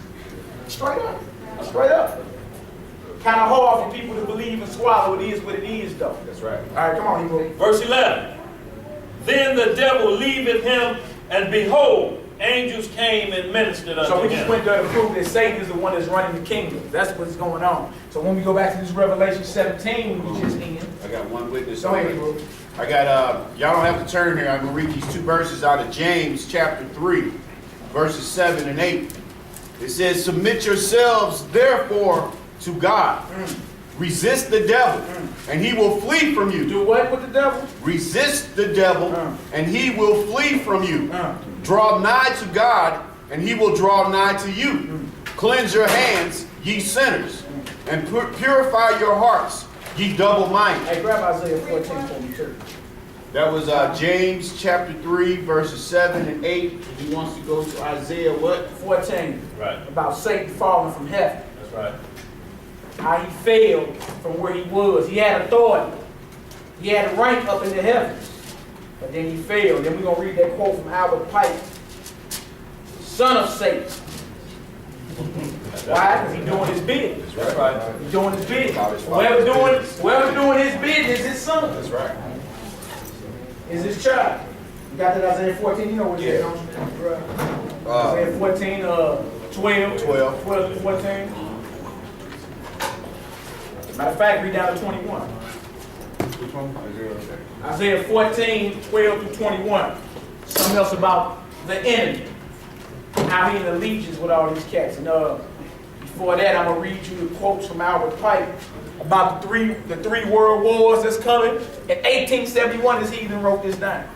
Straight up. Straight up. Kind of hard for people to believe and swallow. It is what it is, though. That's right. All right, come on, Hebrew. Verse 11. Then the devil leaveth him, and behold, angels came and ministered unto So we him. just went there to prove that Satan is the one that's running the kingdom. That's what's going on. So when we go back to this Revelation 17, we just in. I got one witness. Go ahead, Hebrew. I got, y'all don't have to turn here. I'm going to read these two verses out of James chapter 3, verses 7 and 8. It says, submit yourselves therefore to God. Resist the devil, and he will flee from you. Do what with the devil? Resist the devil, and he will flee from you. Draw nigh to God, and he will draw nigh to you. Cleanse your hands, ye sinners, and purify your hearts, ye double-minded. Hey, grab Isaiah 14 for me, too. That was James chapter 3, verses 7 and 8. He wants to go to Isaiah what? 14. Right. About Satan falling from heaven. That's right. How he failed from where he was. He had authority. He had a rank up in the heavens. But then he failed. Then we're going to read that quote from Albert Pike. Son of Satan. Why? Because he's doing his business. That's right. He's doing his business. Whoever doing his business is his son. That's right. Is his child. You got that Isaiah 14? You know what it is, don't you? Isaiah 14, 12 to 14. Matter of fact, read down to 21. Which one? Isaiah 14, 12 to 21. Something else about the enemy. How he in allegiance with all these cats. And before that, I'm going to read you the quotes from Albert Pike about the three world wars that's coming. In 1871, this heathen wrote this down.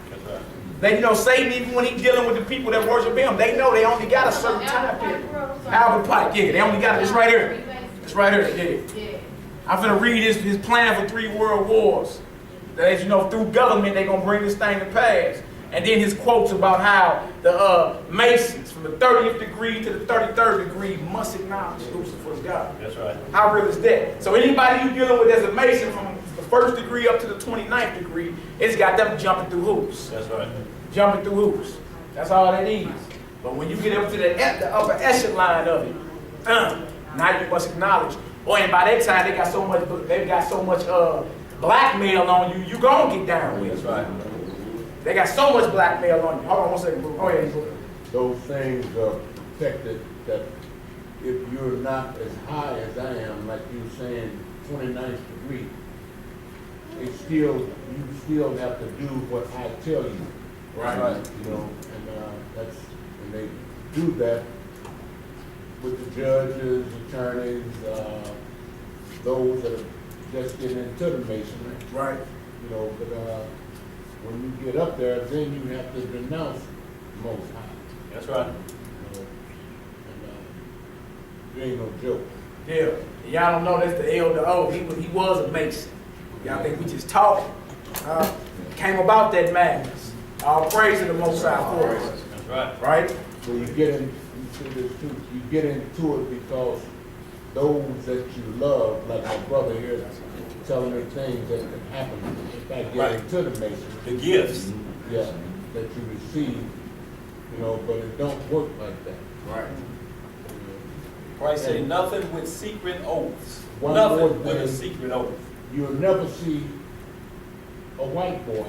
They know Satan, even when he's dealing with the people that worship him, they know they only got a certain time period. Albert Pike, yeah, they only got it. It's right here. It's right here, yeah. I'm going to read his plan for 3 world wars. That, as you know, through government, they're going to bring this thing to pass. And then his quotes about how the Masons, from the 30th degree to the 33rd degree, must acknowledge Lucifer as God. That's right. How real is that? So anybody you dealing with as a Mason from the 1st degree up to the 29th degree, it's got them jumping through hoops. That's right. Jumping through hoops. That's all that is. But when you get up to the upper echelon of it, now you must acknowledge. Or and by that time they've got so much blackmail on you, you gonna get down with it. That's right. They got so much blackmail on you. Hold on one second, bro. Go ahead, bro. Those things are protected that if you're not as high as I am, like you were saying, 29th degree, you still have to do what I tell you. Right. You know, and that's when they do that with the judges, attorneys, those that are just getting into the masonry. Right. You know, but when you get up there, then you have to denounce the Most High. That's right. You know, and it ain't no joke. Yeah. Y'all don't know that's the elder O. He was a Mason. Y'all think we just talking. Came about that madness. All praise to the Most High for it. That's right. Right? So you get in, you see this too, you get into it because those that you love, like my brother here, telling me things that can happen if I get into the Masonry. The gifts. Yeah, that you receive, you know, but it don't work like that. Right. Christ said nothing with secret oaths. One more Nothing with a thing. secret oath. You'll never see a white boy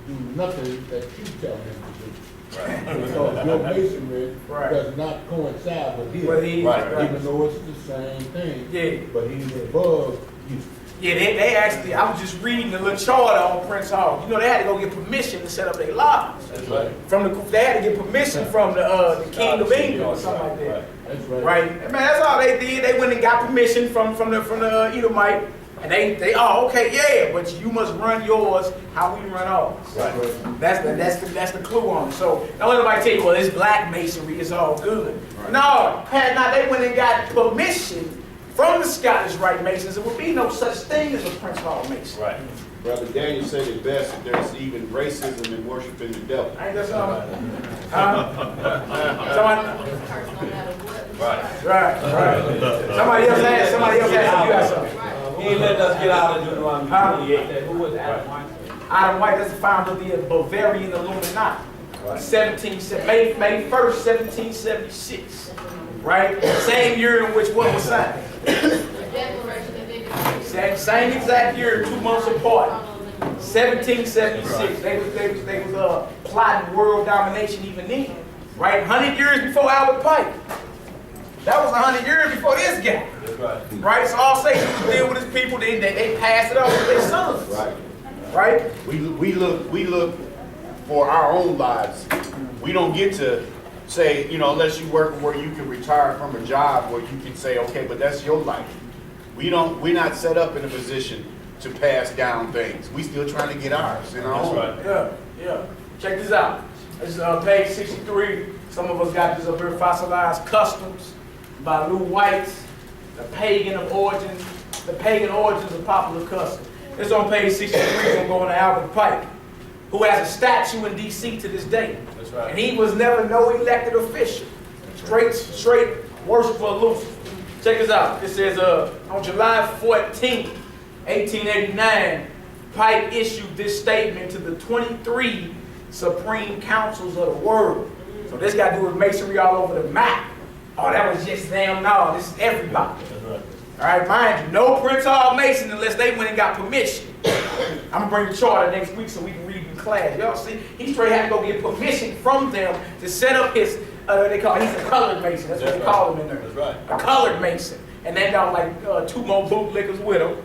do nothing that you tell him to do. Because your masonry Right. does not coincide with his. Well, he- Right. Even though it's the same thing. Yeah. But he's above you. Yeah, they actually, I was just reading the little charter on Prince Hall. You know, they had to go get permission to set up their lodge. That's right. They had to get permission from the King of England or something like that. That's right. Right? And man, that's all they did. They went and got permission from the Edomite. And they okay, yeah, but you must run yours how we run ours. Right. That's the clue on it. So don't let nobody tell you, well, it's black masonry, it's all good. No, they went and got permission from the Scottish Rite Masons. There would be no such thing as a Prince Hall Mason. Right. Brother Daniel said it best, that there's even racism in worshiping the devil. Ain't that something? Right. Right. Somebody else asked, you got something. He ain't letting us get out of Deuteronomy 28. Who was Adam White? Adam White, that's the founder of the Bavarian Illuminati. Right. May 1st, 1776. Right? Same year in which what was signed. Same exact year, 2 months apart. 1776. They was plotting world domination even then. Right? 100 years before Albert Pike. That was 100 years before this guy. That's right. Right? So all Satan was deal with his people, they passed it on to their sons. Right. Right? We look for our own lives. We don't get to say, unless you work where you can retire from a job where you can say, okay, but that's your life. We're not set up in a position to pass down things. We still trying to get ours in our own. That's right. Yeah. Check this out. This is page 63. Some of us got this up here, Fossilized Customs by Lou White, the pagan origins of popular customs. It's on page 63. It's going to Albert Pike, who has a statue in D.C. to this day. That's right. And he was never no elected official. Straight worshiper of Lucifer. Check this out. It says on July 14, 1889, Pike issued this statement to the 23 Supreme Councils of the world. So this got to do with masonry all over the map. Oh, that was just them. No, this is everybody. That's right. All right, mind you, no Prince Hall Mason unless they went and got permission. I'm gonna bring the charter next week so we can read in class. Y'all see, he straight had to go get permission from them to set up his. He's a colored Mason. That's what they call him in there. That's right. A colored Mason, and they got like 2 more bootlickers with him.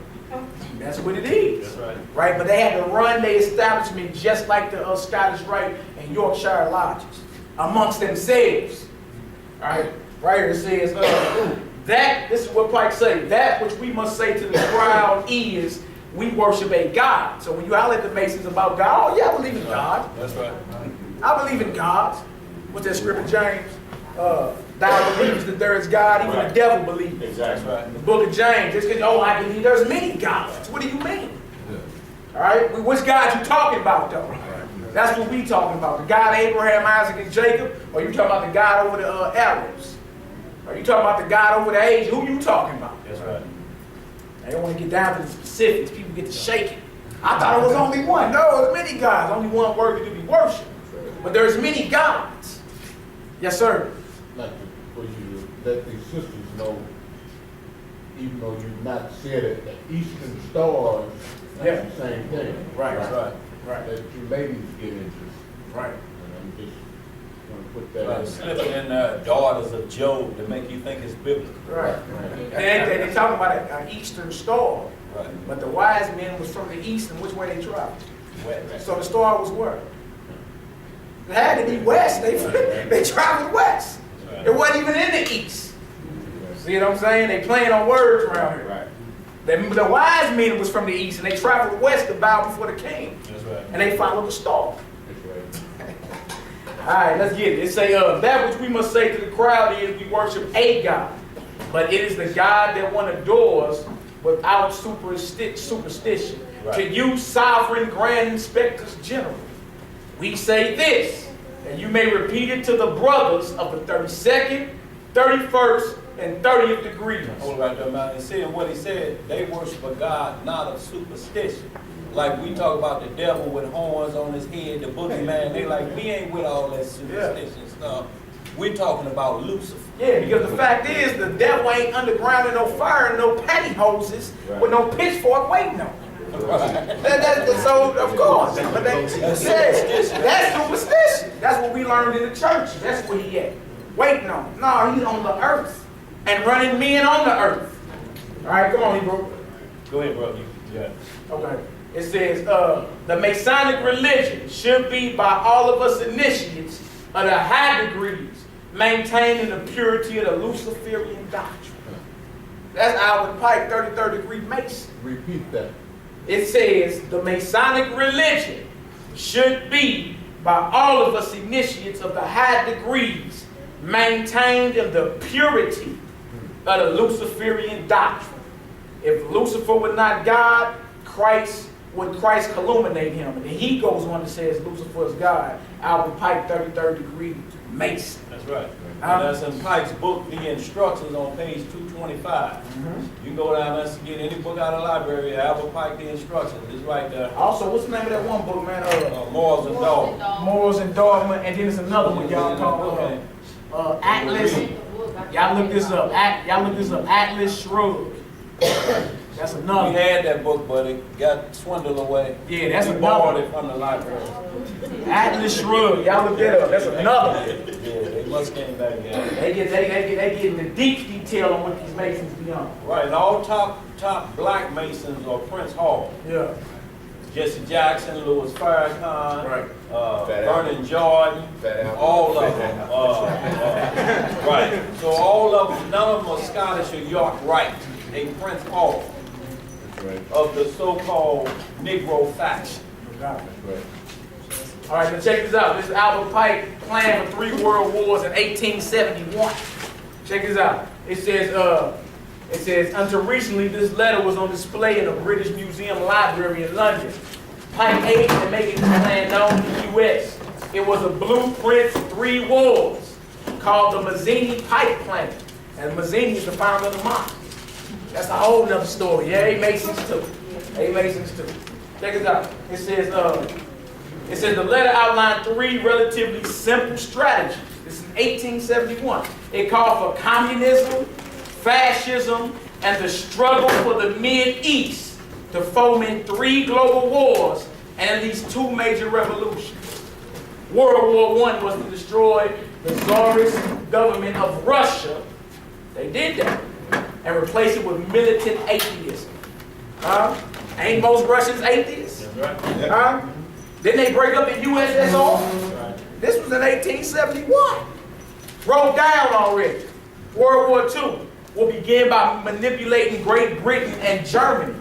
That's what it is. That's right. Right, but they had to run their establishment just like the Scottish Rite and Yorkshire lodges amongst themselves. All right, right here it says this is what Pike say. That which we must say to the crowd is we worship a God. So when you holler at the Masons about God, oh yeah, I believe in God. That's right. I believe in God. What's that scripture, James? Thou believes that there is God, even the devil believes. That's Exactly. right. The book of James, just because, I believe there's many gods. What do you mean? All right? Which God you talking about, though? That's what we talking about. The God of Abraham, Isaac, and Jacob? Or you talking about the God over the Arabs? Or you talking about the God over the age? Who you talking about? That's right. They don't want to get down to the specifics. People get to shaking. I thought it was only one. No, there's many gods. Only one worthy to be worshipped. But there's many gods. Yes, sir. Like for you to let these sisters know, even though you've not said it, the Eastern stars, Yeah. the same thing. Right. That's right. Right. That you ladies get into. Right. And I'm just gonna put that Right. in. Slipping in daughters of Job to make you think it's biblical. Right. They talk about an Eastern star. Right. But the wise men was from the east, and which way they traveled. West. So the star was where? It had to be west. They traveled west. Right. It wasn't even in the east. See what I'm saying? They playing on words around here. Right. The wise men was from the east, and they traveled west to bow before the king. That's right. And they followed the star. That's right. All right, let's get it. It say, that which we must say to the crowd is we worship a God. But it is the God that one adores without superstition. Right. To you, sovereign grand inspectors general, we say this, and you may repeat it to the brothers of the 32nd, 31st, and 30th degrees. Hold right there, man. And seeing what he said, they worship a God not of superstition. Like we talk about the devil with horns on his head, the boogeyman. They like, we ain't with all that superstition stuff. We're talking about Lucifer. Yeah, because the fact is, the devil ain't underground in no fire and no pantyhoses with no pitchfork waiting on him. So, of course. But that's superstition. That's what we learned in the church. That's where he at. Waiting on. No, he's on the earth. And running men on the earth. All right, come on, Hebrew. Go ahead, brother. Yeah. Okay. It says, the Masonic religion should be by all of us initiates of the high degrees, maintaining the purity of the Luciferian doctrine. That's Albert Pike, 33rd degree Mason. Repeat that. It says, the Masonic religion should be by all of us initiates of the high degrees, maintained in the purity of the Luciferian doctrine. If Lucifer were not God, would Christ illuminate him? And then he goes on and says Lucifer is God. Albert Pike, 33rd degree Mason. That's right. And that's in Pike's book, The Instructions, on page 225. You can go down and get any book out of the library, Albert Pike, The Instructions. It's right there. Also, what's the name of that one book, man? Morals and Dogma. Morals and Dogma. And then there's another one y'all called Atlas. Y'all look this up. Y'all look this up. Atlas Shrugged. That's another. We had that book, but it got swindled away. Yeah, that's we another. borrowed it from the library. Atlas Shrugged. Y'all look that up. That's another. Yeah, they must came back again. They get into deep detail on what these Masons be on. Right, and all top black Masons are Prince Hall. Yeah. Jesse Jackson, Louis Farrakhan, Right. Vernon Jordan, all of them. Right. So all of them, none of them are Scottish or York Rite. They Prince Hall of the so-called Negro faction. All right, now check this out. This is Albert Pike planned for 3 world wars in 1871. Check this out. It says, until recently, this letter was on display in the British Museum Library in London. Pike aided in making this plan known in the U.S. It was a blueprint for 3 wars called the Mazzini-Pike Plan. And Mazzini is the founder of the mafia. That's a whole nother story. Yeah, Masons too. Masons too. Check this out. It says the letter outlined 3 relatively simple strategies. This is 1871. It called for communism, fascism, and the struggle for the Mid-East to foment 3 global wars and at least 2 major revolutions. World War I was to destroy the Tsarist government of Russia. They did that. And replace it with militant atheism. Ain't most Russians atheists? Right. Didn't they break up the USSR? Right. This was in 1871. Wrote down already. World War II will begin by manipulating Great Britain and Germany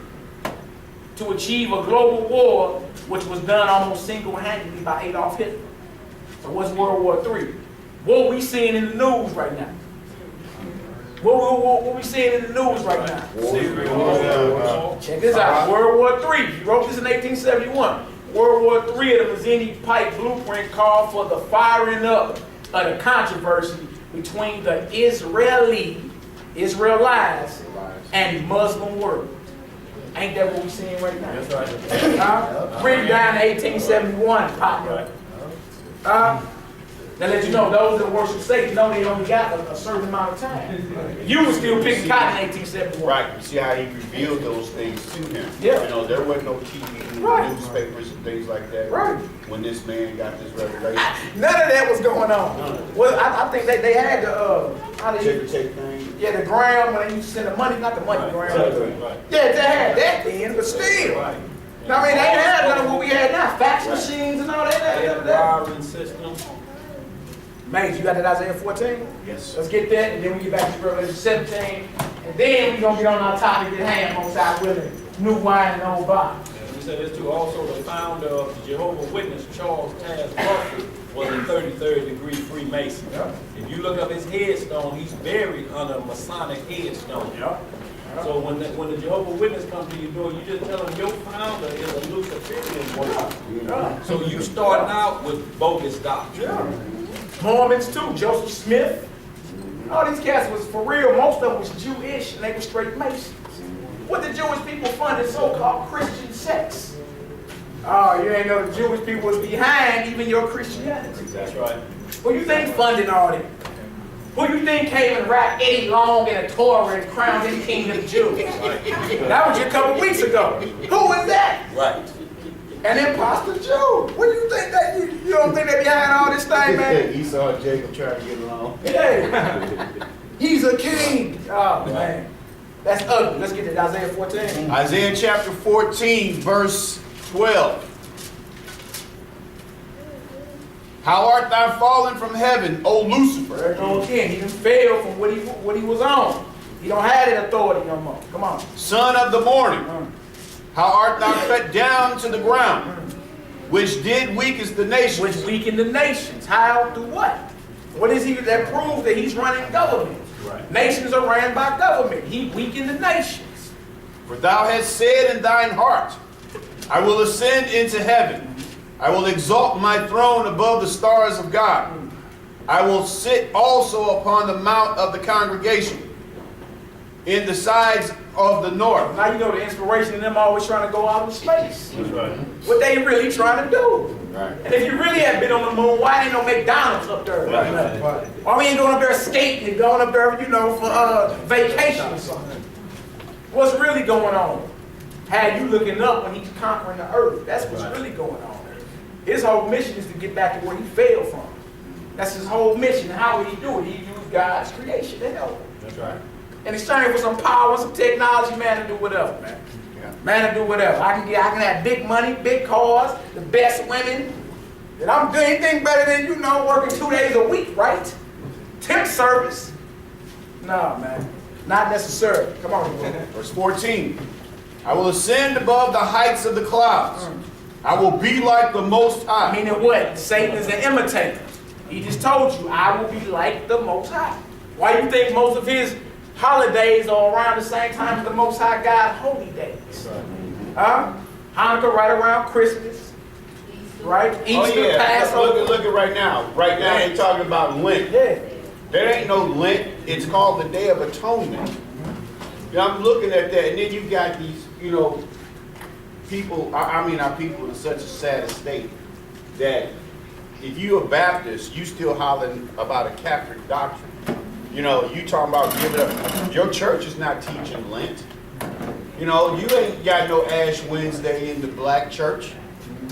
to achieve a global war, which was done almost single-handedly by Adolf Hitler. So what's World War III? What we seeing in the news right now? What we seeing in the news right now? Check this out. World War III. He wrote this in 1871. World War III of the Mazzini-Pike blueprint called for the firing up of the controversy between the Israelites and Muslim world. Ain't that what we seeing right now? That's right. Written down in 1871, partner. Now let you know, those that worship Satan know they only got a certain amount of time. You were still picking cotton in 1871. Right. You see how he revealed those things to him. Yeah. You know, there wasn't no TV, Right. newspapers, and things like that. Right. When this man got this revelation. None of that was going on. Well, I think they had the, how they Check thing. yeah, the ground when they used to send the money, not the money ground. Right. Yeah, they had that then, but still. Right. I mean, they ain't had none of what we had now. Fax machines and all that. They had a wiring system. Mate, you got that Isaiah 14? Yes. Let's get that, and then we get back to Revelation 17. And then we're going to get on our topic at hand, most out willing. New wine and old bottle. We said this too. Also, the founder of the Jehovah's Witness, Charles Taze Russell, was a 33rd degree Freemason. Yeah. If you look up his headstone, he's buried under a Masonic headstone. Yeah. So when the Jehovah's Witness comes to your door, you just tell them your founder is a Luciferian worker. Yeah. So you starting out with bogus doctrine. Yeah. Mormons too, Joseph Smith. All these cats was for real, most of them was Jewish and they were straight Masons. What the Jewish people funded so-called Christian sects. Oh, you ain't know the Jewish people was behind even your Christianity. That's right. Well, you think funding all that? Who you think came and wrapped Eddie Long in a Torah and crowned him king of the Jews? That was just a couple weeks ago. Who was that? Right. An imposter Jew. What do you think that you don't think they behind all this thing, man? Esau and Jacob trying to get along. Yeah. He's a king. Oh man. That's ugly. Let's get to Isaiah 14. Isaiah chapter 14, verse 12. How art thou fallen from heaven, O Lucifer? There it goes again. He done failed from what he was on. He don't have that authority no more. Come on. Son of the morning. How art thou cut down to the ground, which did weakest the nations? Which weakened the nations. How? Through what? What is he that proves that he's running government? Right. Nations are ran by government. He weakened the nations. For thou hast said in thine heart, I will ascend into heaven. I will exalt my throne above the stars of God. I will sit also upon the mount of the congregation in the sides of the north. Now you know the inspiration in them always trying to go out in space. That's right. What they really trying to do. Right. And if you really had been on the moon, why ain't no McDonald's up there? Right. Why we ain't going up there skating and going up there, for vacation or something? What's really going on? Had you looking up when he's conquering the earth. That's what's really going on. His whole mission is to get back to where he failed from. That's his whole mission. How would he do it? He used God's creation to help him. That's right. In exchange for some power, some technology, man, to do whatever, man. Yeah. Man, to do whatever. I can have big money, big cars, the best women. And I'm doing anything better than, working 2 days a week, right? Temp service. No, man. Not necessary. Come on, bro. Verse 14. I will ascend above the heights of the clouds. I will be like the Most High. Meaning what? Satan is an imitator. He just told you, I will be like the Most High. Why do you think most of his holidays are around the same time as the Most High God holy days? Huh? Hanukkah right around Christmas. Right? Easter, Passover. Look at right now. Right now they're talking about Lent. Yeah. There ain't no Lent. It's called the Day of Atonement. I'm looking at that, and then you got these, people, our people in such a sad state that if you're a Baptist, you still hollering about a Catholic doctrine. You talking about giving up. Your church is not teaching Lent. You ain't got no Ash Wednesday in the black church.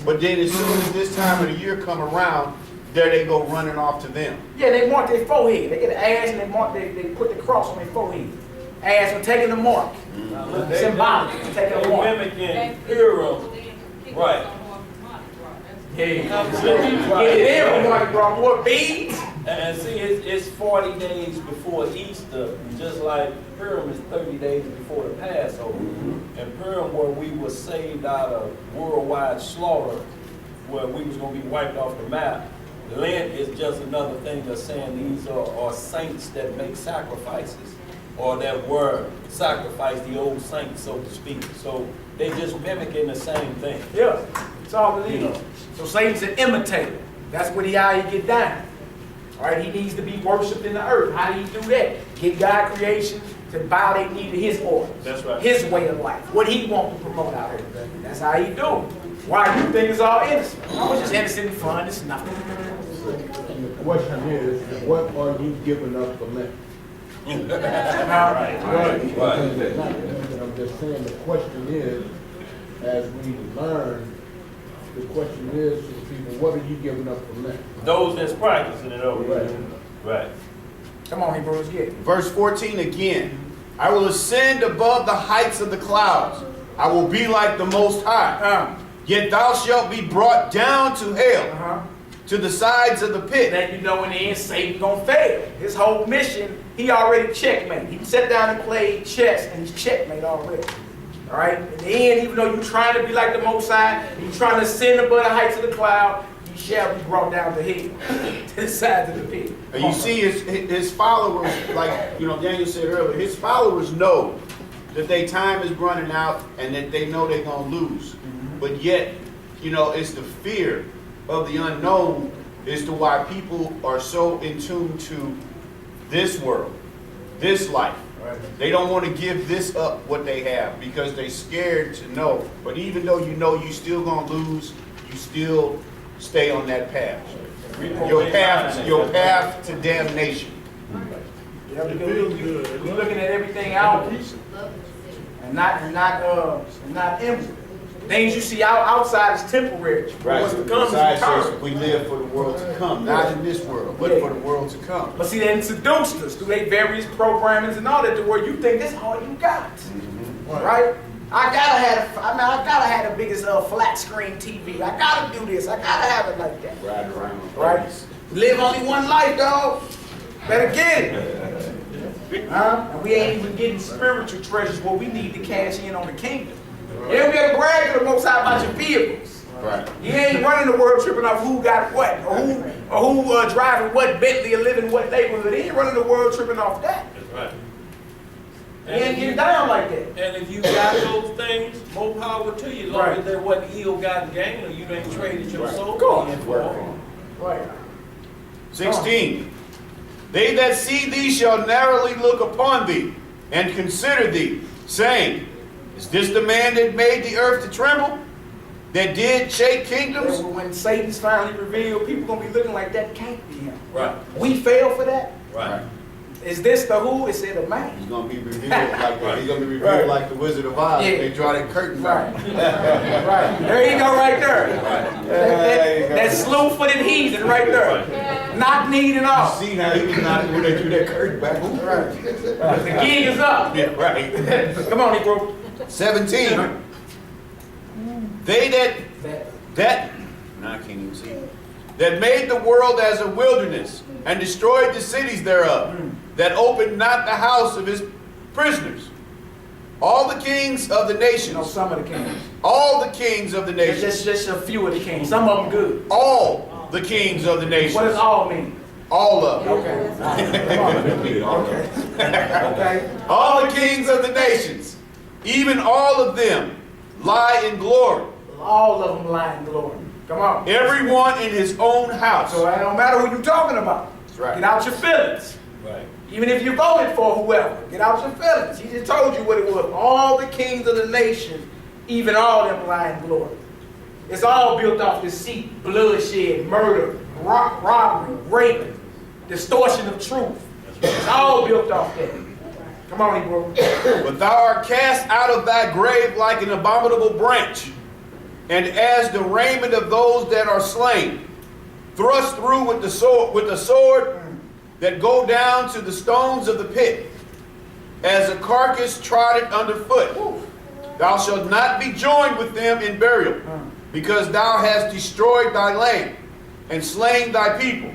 But then as soon as this time of the year come around, there they go running off to them. Yeah, they mark their forehead. They get an ash and they put the cross on their forehead. Ash for taking the mark. Symbolic for taking the mark. Mimicking Purim. Right. More beads. And see, it's 40 days before Easter, just like Purim is 30 days before the Passover. And Purim, where we were saved out of worldwide slaughter, where we was going to be wiped off the map. Lent is just another thing that's saying these are saints that make sacrifices, or that were sacrificed, the old saints, so to speak. So they just mimicking the same thing. Yeah, it's all it is. So Satan's an imitator. That's what how he get down. All right, he needs to be worshipped in the earth. How do you do that? Get God creation to bow their knee to his orders. That's right. His way of life. What he wants to promote out here. That's how he do it. Why do you think it's all innocent? I was just innocent and fun. It's nothing. And the question is, what are you giving up for Lent? Right. I'm just saying, the question is, as we learn, the question is to the people, what are you giving up for Lent? Those that's practicing it over. Right. Right. Come on, Hebrews, get it. Verse 14 again. I will ascend above the heights of the clouds. I will be like the Most High. Yet thou shalt be brought down to hell, to the sides of the pit. Then you know in the end, Satan gonna fail. His whole mission, he already checkmate. He sat down and played chess, and he's checkmate already. All right? In the end, even though you're trying to be like the Most High, you're trying to ascend above the heights of the cloud, you shall be brought down to hell, to the sides of the pit. And you see his followers, like Daniel said earlier, his followers know that their time is running out and that they know they're going to lose. But yet, it's the fear of the unknown as to why people are so in tune to this world, this life. They don't want to give this up what they have because they're scared to know. But even though you still going to lose, you still stay on that path. Your path to damnation. Yeah, because we looking at everything out and not inward. Things you see outside is temporary. Right. What's to come is Besides says eternal. we live for the world to come, not in this world, but for the world to come. But see, they introduced us through their various programmings and all that to where you think this is all you got. Right? I gotta have the biggest flat screen TV. I gotta do this. I gotta have it like that. Ride around on Right? bikes. Live only one life, dog. Better get it. And we ain't even getting spiritual treasures what we need to cash in on the kingdom. You ain't got to brag to the Most High about your vehicles. Right. You ain't running the world tripping off who got what, or who driving what Bentley or living what neighborhood. He ain't running the world tripping off that. That's right. He ain't getting down like that. And if you got those things, more power to you. As long Right. as there wasn't ill-gotten gain or you didn't traded your soul. Go on. in for Work it. on. Right. 16. They that see thee shall narrowly look upon thee, and consider thee, saying, is this the man that made the earth to tremble? That did shake kingdoms? When Satan's finally revealed, people gonna be looking like that can't be him. Right. We fell for that. Right. Is this the who? Is it the man? He's gonna be revealed like he's gonna be revealed like the Wizard of Oz. Yeah. They draw that curtain Right. back. Right. There you go, right there. That slew-footed heathen right there. Knock kneed and all. See how he was not when they drew that curtain back. Right. The gig is up. Yeah, right. Come on, Negro. 17. They that no, I can't even see. That made the world as a wilderness and destroyed the cities thereof, that opened not the house of his prisoners. All the kings of the You know, nations, some of the kings. all the kings of the nations, Just a few of the kings. Some of them good. all the kings of the nations, What does all mean? all of them. Okay. Okay. Okay. All the kings of the nations, even all of them, lie in glory, All of them lie in glory. Come on. everyone in his own house. So it don't matter who you're talking about. That's right. Get out your feelings. Right. Even if you voted for whoever, get out your feelings. He just told you what it was. All the kings of the nation, even all of them lie in glory. It's all built off deceit, bloodshed, murder, robbery, rape, distortion of truth. It's all built off that. Come on, bro. But thou art cast out of thy grave like an abominable branch, and as the raiment of those that are slain, thrust through with the sword that go down to the stones of the pit, as a carcass trodden underfoot. Thou shalt not be joined with them in burial, because thou hast destroyed thy land, and slain thy people.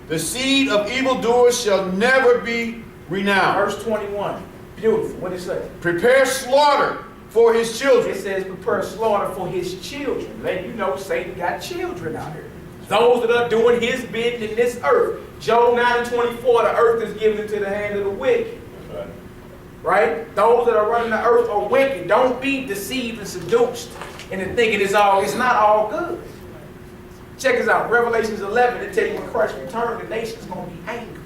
The seed of evildoers shall never be renowned. Verse 21. Beautiful. What does it say? Prepare slaughter for his children. It says prepare slaughter for his children. Let you know Satan got children out here. Those that are doing his bidding in this earth. Job 9:24, the earth is given into the hand of the wicked. Right? Those that are running the earth are wicked. Don't be deceived and seduced into thinking it's not all good. Check this out. Revelations 11, it tell you when Christ returns, the nation's going to be angry.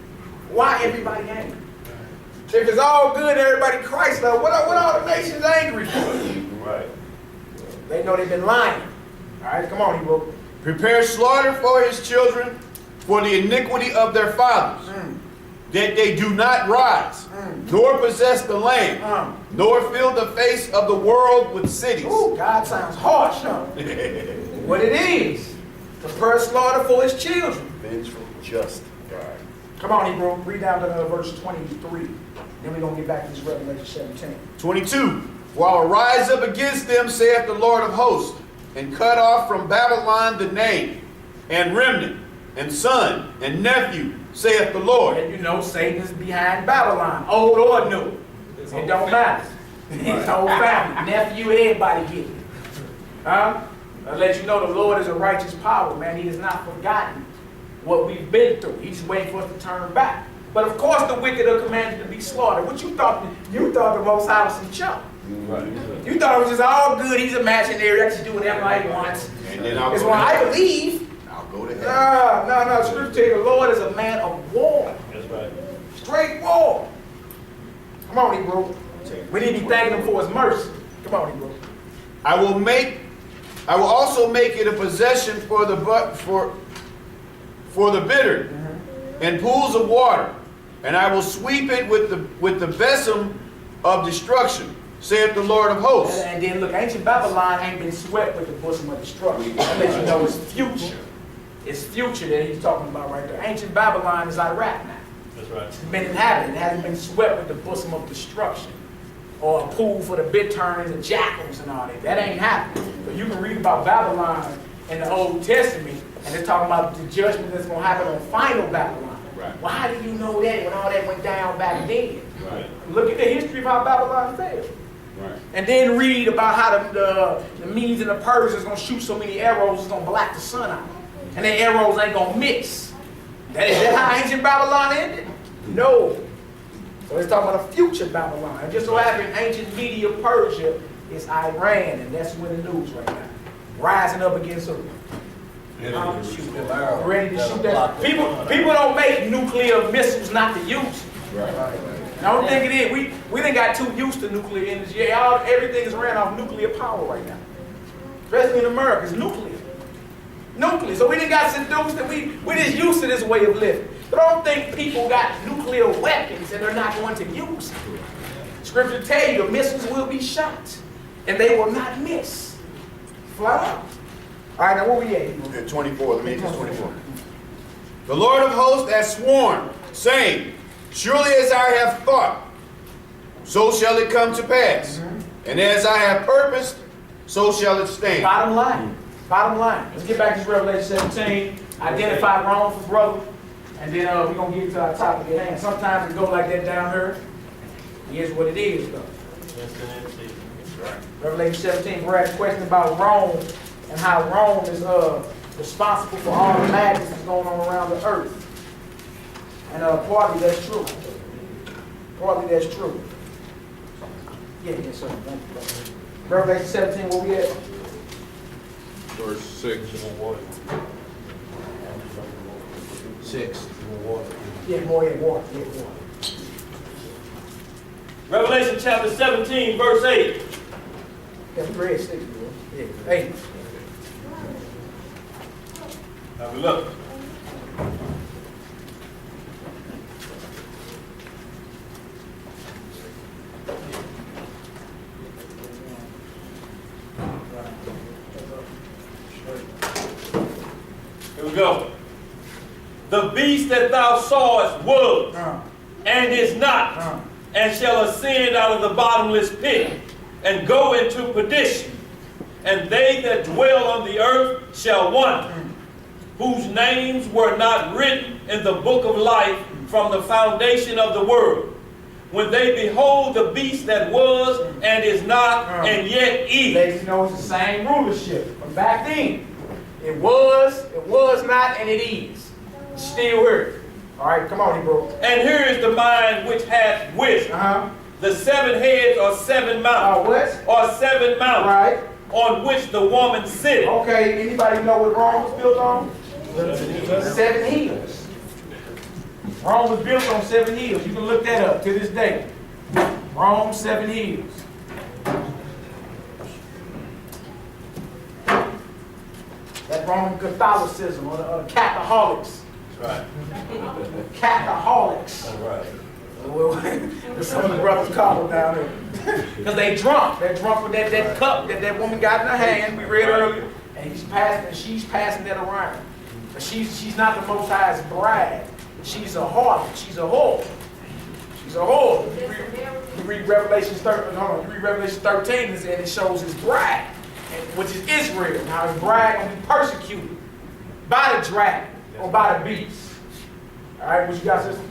Why everybody angry? If it's all good, everybody Christ love, what are the nations angry for? Right. They know they've been lying. All right, come on, Hebrew. Prepare slaughter for his children for the iniquity of their fathers, that they do not rise, nor possess the land, nor fill the face of the world with cities. Ooh, God sounds harsh, huh? What it is. Prepare slaughter for his children. Vengeful, just God. Come on, Hebrew. Read down to verse 23. Then we're going to get back to this Revelation 17. 22. For I will rise up against them, saith the Lord of hosts, and cut off from Babylon the name, and remnant, and son, and nephew, saith the Lord. And you know Satan is behind Babylon, old or new. It don't matter. His whole family, nephew, everybody get it. Huh? I'll let you know the Lord is a righteous power, man. He has not forgotten what we've been through. He's just waiting for us to turn back. But of course the wicked are commanded to be slaughtered. What you thought? You thought the Most High was some chump. Right. You thought it was just all good. He's imaginary. I can do whatever he wants. And then I'll That's go why to I hell. believe. I'll go to hell. No. Scripture tell you the Lord is a man of war. That's right. Straight war. Come on, Hebrew. We need to be thanking him for his mercy. Come on, Hebrew. I will also make it a possession for the bitter, and pools of water, and I will sweep it with the besom of destruction, saith the Lord of hosts. And then look, ancient Babylon ain't been swept with the bosom of destruction. That lets you know it's future. It's future that he's talking about right there. Ancient Babylon is Iraq now. That's right. It's been inhabited. It hasn't been swept with the bosom of destruction. Or a pool for the bittern and the jackals and all that. That ain't happening. But you can read about Babylon in the Old Testament, and they're talking about the judgment that's going to happen on final Babylon. Right. Well, how do you know that when all that went down back then? Right. Look at the history of how Babylon failed. Right. And then read about how the Medes and the Persians is going to shoot so many arrows, it's going to black the sun out. And the arrows ain't going to mix. Is that how ancient Babylon ended? No. So it's talking about a future Babylon. And just so happened, ancient Media Persia is Iran, and that's winning the news right now. Rising up against them. Ready to shoot that. People don't make nuclear missiles not to use. Right. I don't think it is. We done got too used to nuclear energy. Everything is ran off nuclear power right now. Especially in America, it's nuclear. Nuclear. So we done got seduced and we just used to this way of living. But I don't think people got nuclear weapons and they're not going to use it. Scripture tell you the missiles will be shot and they will not miss. Flat out. All right, now where we at? At 24, let me just 24. The Lord of hosts has sworn, saying, surely as I have thought, so shall it come to pass. And as I have purposed, so shall it stand. Bottom line. Bottom line. Let's get back to Revelation 17. Identify wrong for brother. And then we're going to get to our topic at hand. Sometimes it goes like that down here. Here's what it is, though. Revelation 17, we're asking a question about Rome and how Rome is responsible for all the madness that's going on around the earth. And partly that's true. Partly that's true. Yes, sir. Revelation 17, where we at? Verse 6. 6. Yeah, more in water. Yeah, water. Revelation chapter 17, verse 8. Yeah, we read 6, bro. Yeah, 8. Have a look. Here we go. The beast that thou sawest was, and is not, and shall ascend out of the bottomless pit, and go into perdition. And they that dwell on the earth shall wonder, whose names were not written in the book of life from the foundation of the world, when they behold the beast that was, and is not, and yet is. Ladies, you know it's the same rulership from back then. It was not, and it is. It's still here. All right, come on, bro. And here is the mind which hath wisdom. The 7 heads are 7 mountains. What? Or 7 mountains. Right. On which the woman sitteth. Okay, anybody know what Rome was built on? 7 hills. Rome was built on 7 hills. You can look that up to this day. Rome, 7 hills. That Roman Catholicism or the Catholics. Right. Catholics. Right. Some of the brothers call them down there. Because they drunk. They're drunk with that cup that woman got in her hand. We read earlier. And she's passing that around. But she's not the Most High's bride. She's a harlot. She's a whore. She's a whore. You read Revelation 13. Hold on. You read Revelation 13 and it shows his bride, which is Israel. Now his bride gonna be persecuted by the dragon or by the beast. All right, what you got, sister?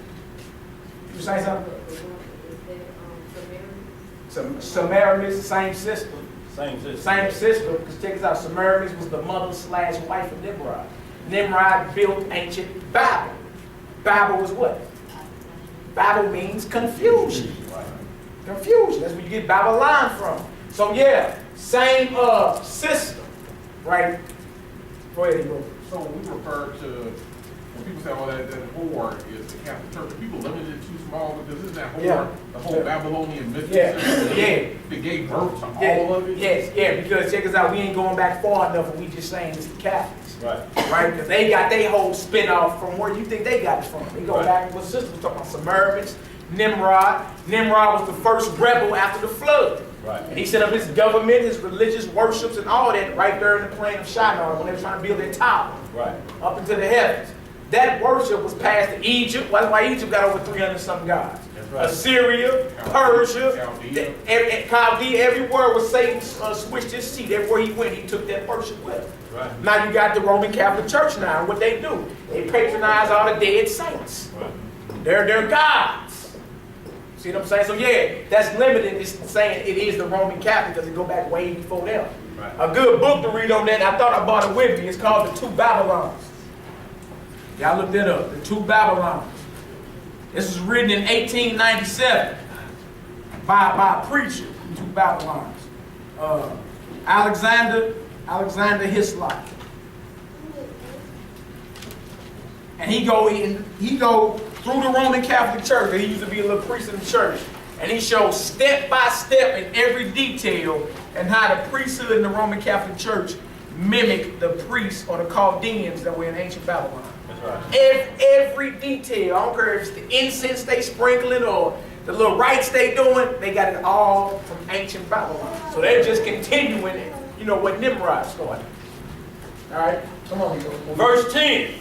You saying something? Semiramis, same sister. Same sister. Same sister, because check this out, Semiramis was the mother/wife of Nimrod. Nimrod built ancient Babel. Babel was what? Babel means confusion. Confusion, that's where you get Babylon from. So yeah, same system, right? Go ahead, bro. So when we refer to when people say, oh, that whore is the Catholic Church, people limited it too small because isn't that whore Yeah. the whole Babylonian mystery Yeah, system yeah. that gave birth to Yeah, all of it? yes, yeah, because check us out, we ain't going back far enough and we just saying it's the Catholics. Right. Right? Because they got their whole spin-off from where you think they got it from. They go Right. back, what sister was talking about, Samaritans, Nimrod. Nimrod was the first rebel after the flood. Right. And he set up his government, his religious worships and all that right there in the plain of Shinar when they were trying to build their tower Right. up into the heavens. That worship was passed to Egypt. That's why Egypt got over 300-something gods. That's right. Assyria, Persia, Chaldea. Chaldea, everywhere where Satan switched his seat. Everywhere he went, he took that worship with him. Right. Now you got the Roman Catholic Church now, and what they do, they patronize all the dead saints. Right. They're gods. See what I'm saying? So yeah, that's limited. It's saying it is the Roman Catholic because it go back way before them. Right. A good book to read on that, and I thought I bought it with me. It's called The Two Babylons. Y'all look that up. The Two Babylons. This was written in 1897 by a preacher. The Two Babylons. Alexander Hislop. And he go through the Roman Catholic Church. He used to be a little priest in the church. And he shows step by step in every detail and how the priesthood in the Roman Catholic Church mimicked the priests or the Chaldeans that were in ancient Babylon. That's right. Every detail, I don't care if it's the incense they sprinkling or the little rites they doing, they got it all from ancient Babylon. So they're just continuing it, you know, what Nimrod started. All right, come on. Verse 10.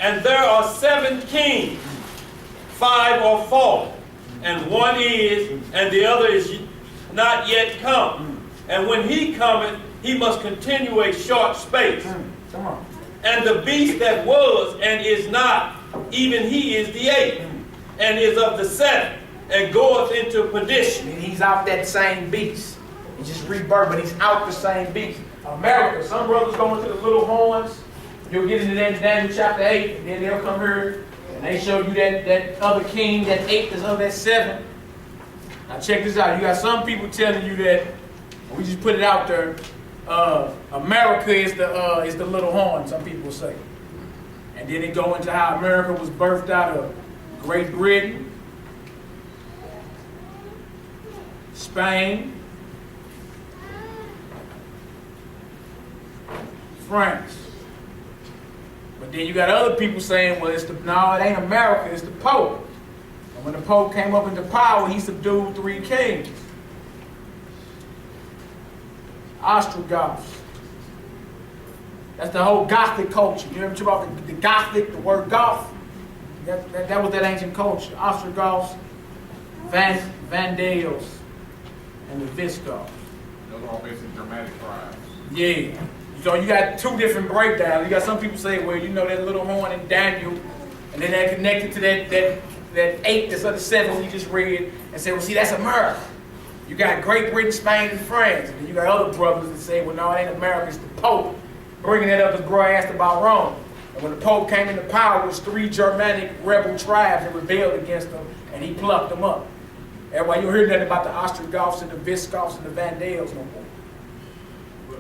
And there are 7 kings, 5 are fallen, and one is, and the other is not yet come. And when he cometh, he must continue a short space. Come on. And the beast that was and is not, even he is the 8th, and is of the 7th, and goeth into perdition. And he's out that same beast. He just rebirthed, but he's out the same beast. America, some brothers go into the little horns. You'll get into that in Daniel chapter 8, and then they'll come here and they show you that other king, that 8 is of that 7. Now check this out. You got some people telling you that, we just put it out there, America is the little horn, some people say. And then they go into how America was birthed out of Great Britain, Spain, France. But then you got other people saying, well, no, it ain't America, it's the Pope. And when the Pope came up into power, he subdued 3 kings. Ostrogoths. That's the whole Gothic culture. You ever hear about the Gothic, the word Goth? That was that ancient culture. Ostrogoths, Vandals, and the Visigoths. Those are all basically Germanic tribes. Yeah. So you got 2 different breakdowns. You got some people say, well, you know that little horn in Daniel, and then they're connected to that 8 that's of the 7 we just read, and say, well, see, that's America. You got Great Britain, Spain, and France. And then you got other brothers that say, well, no, it ain't America, it's the Pope. Bringing it up as bro asked about Rome. And when the Pope came into power, it was 3 Germanic rebel tribes that rebelled against him, and he plucked them up. Everybody, you don't hear nothing about the Ostrogoths and the Visigoths and the Vandals no more.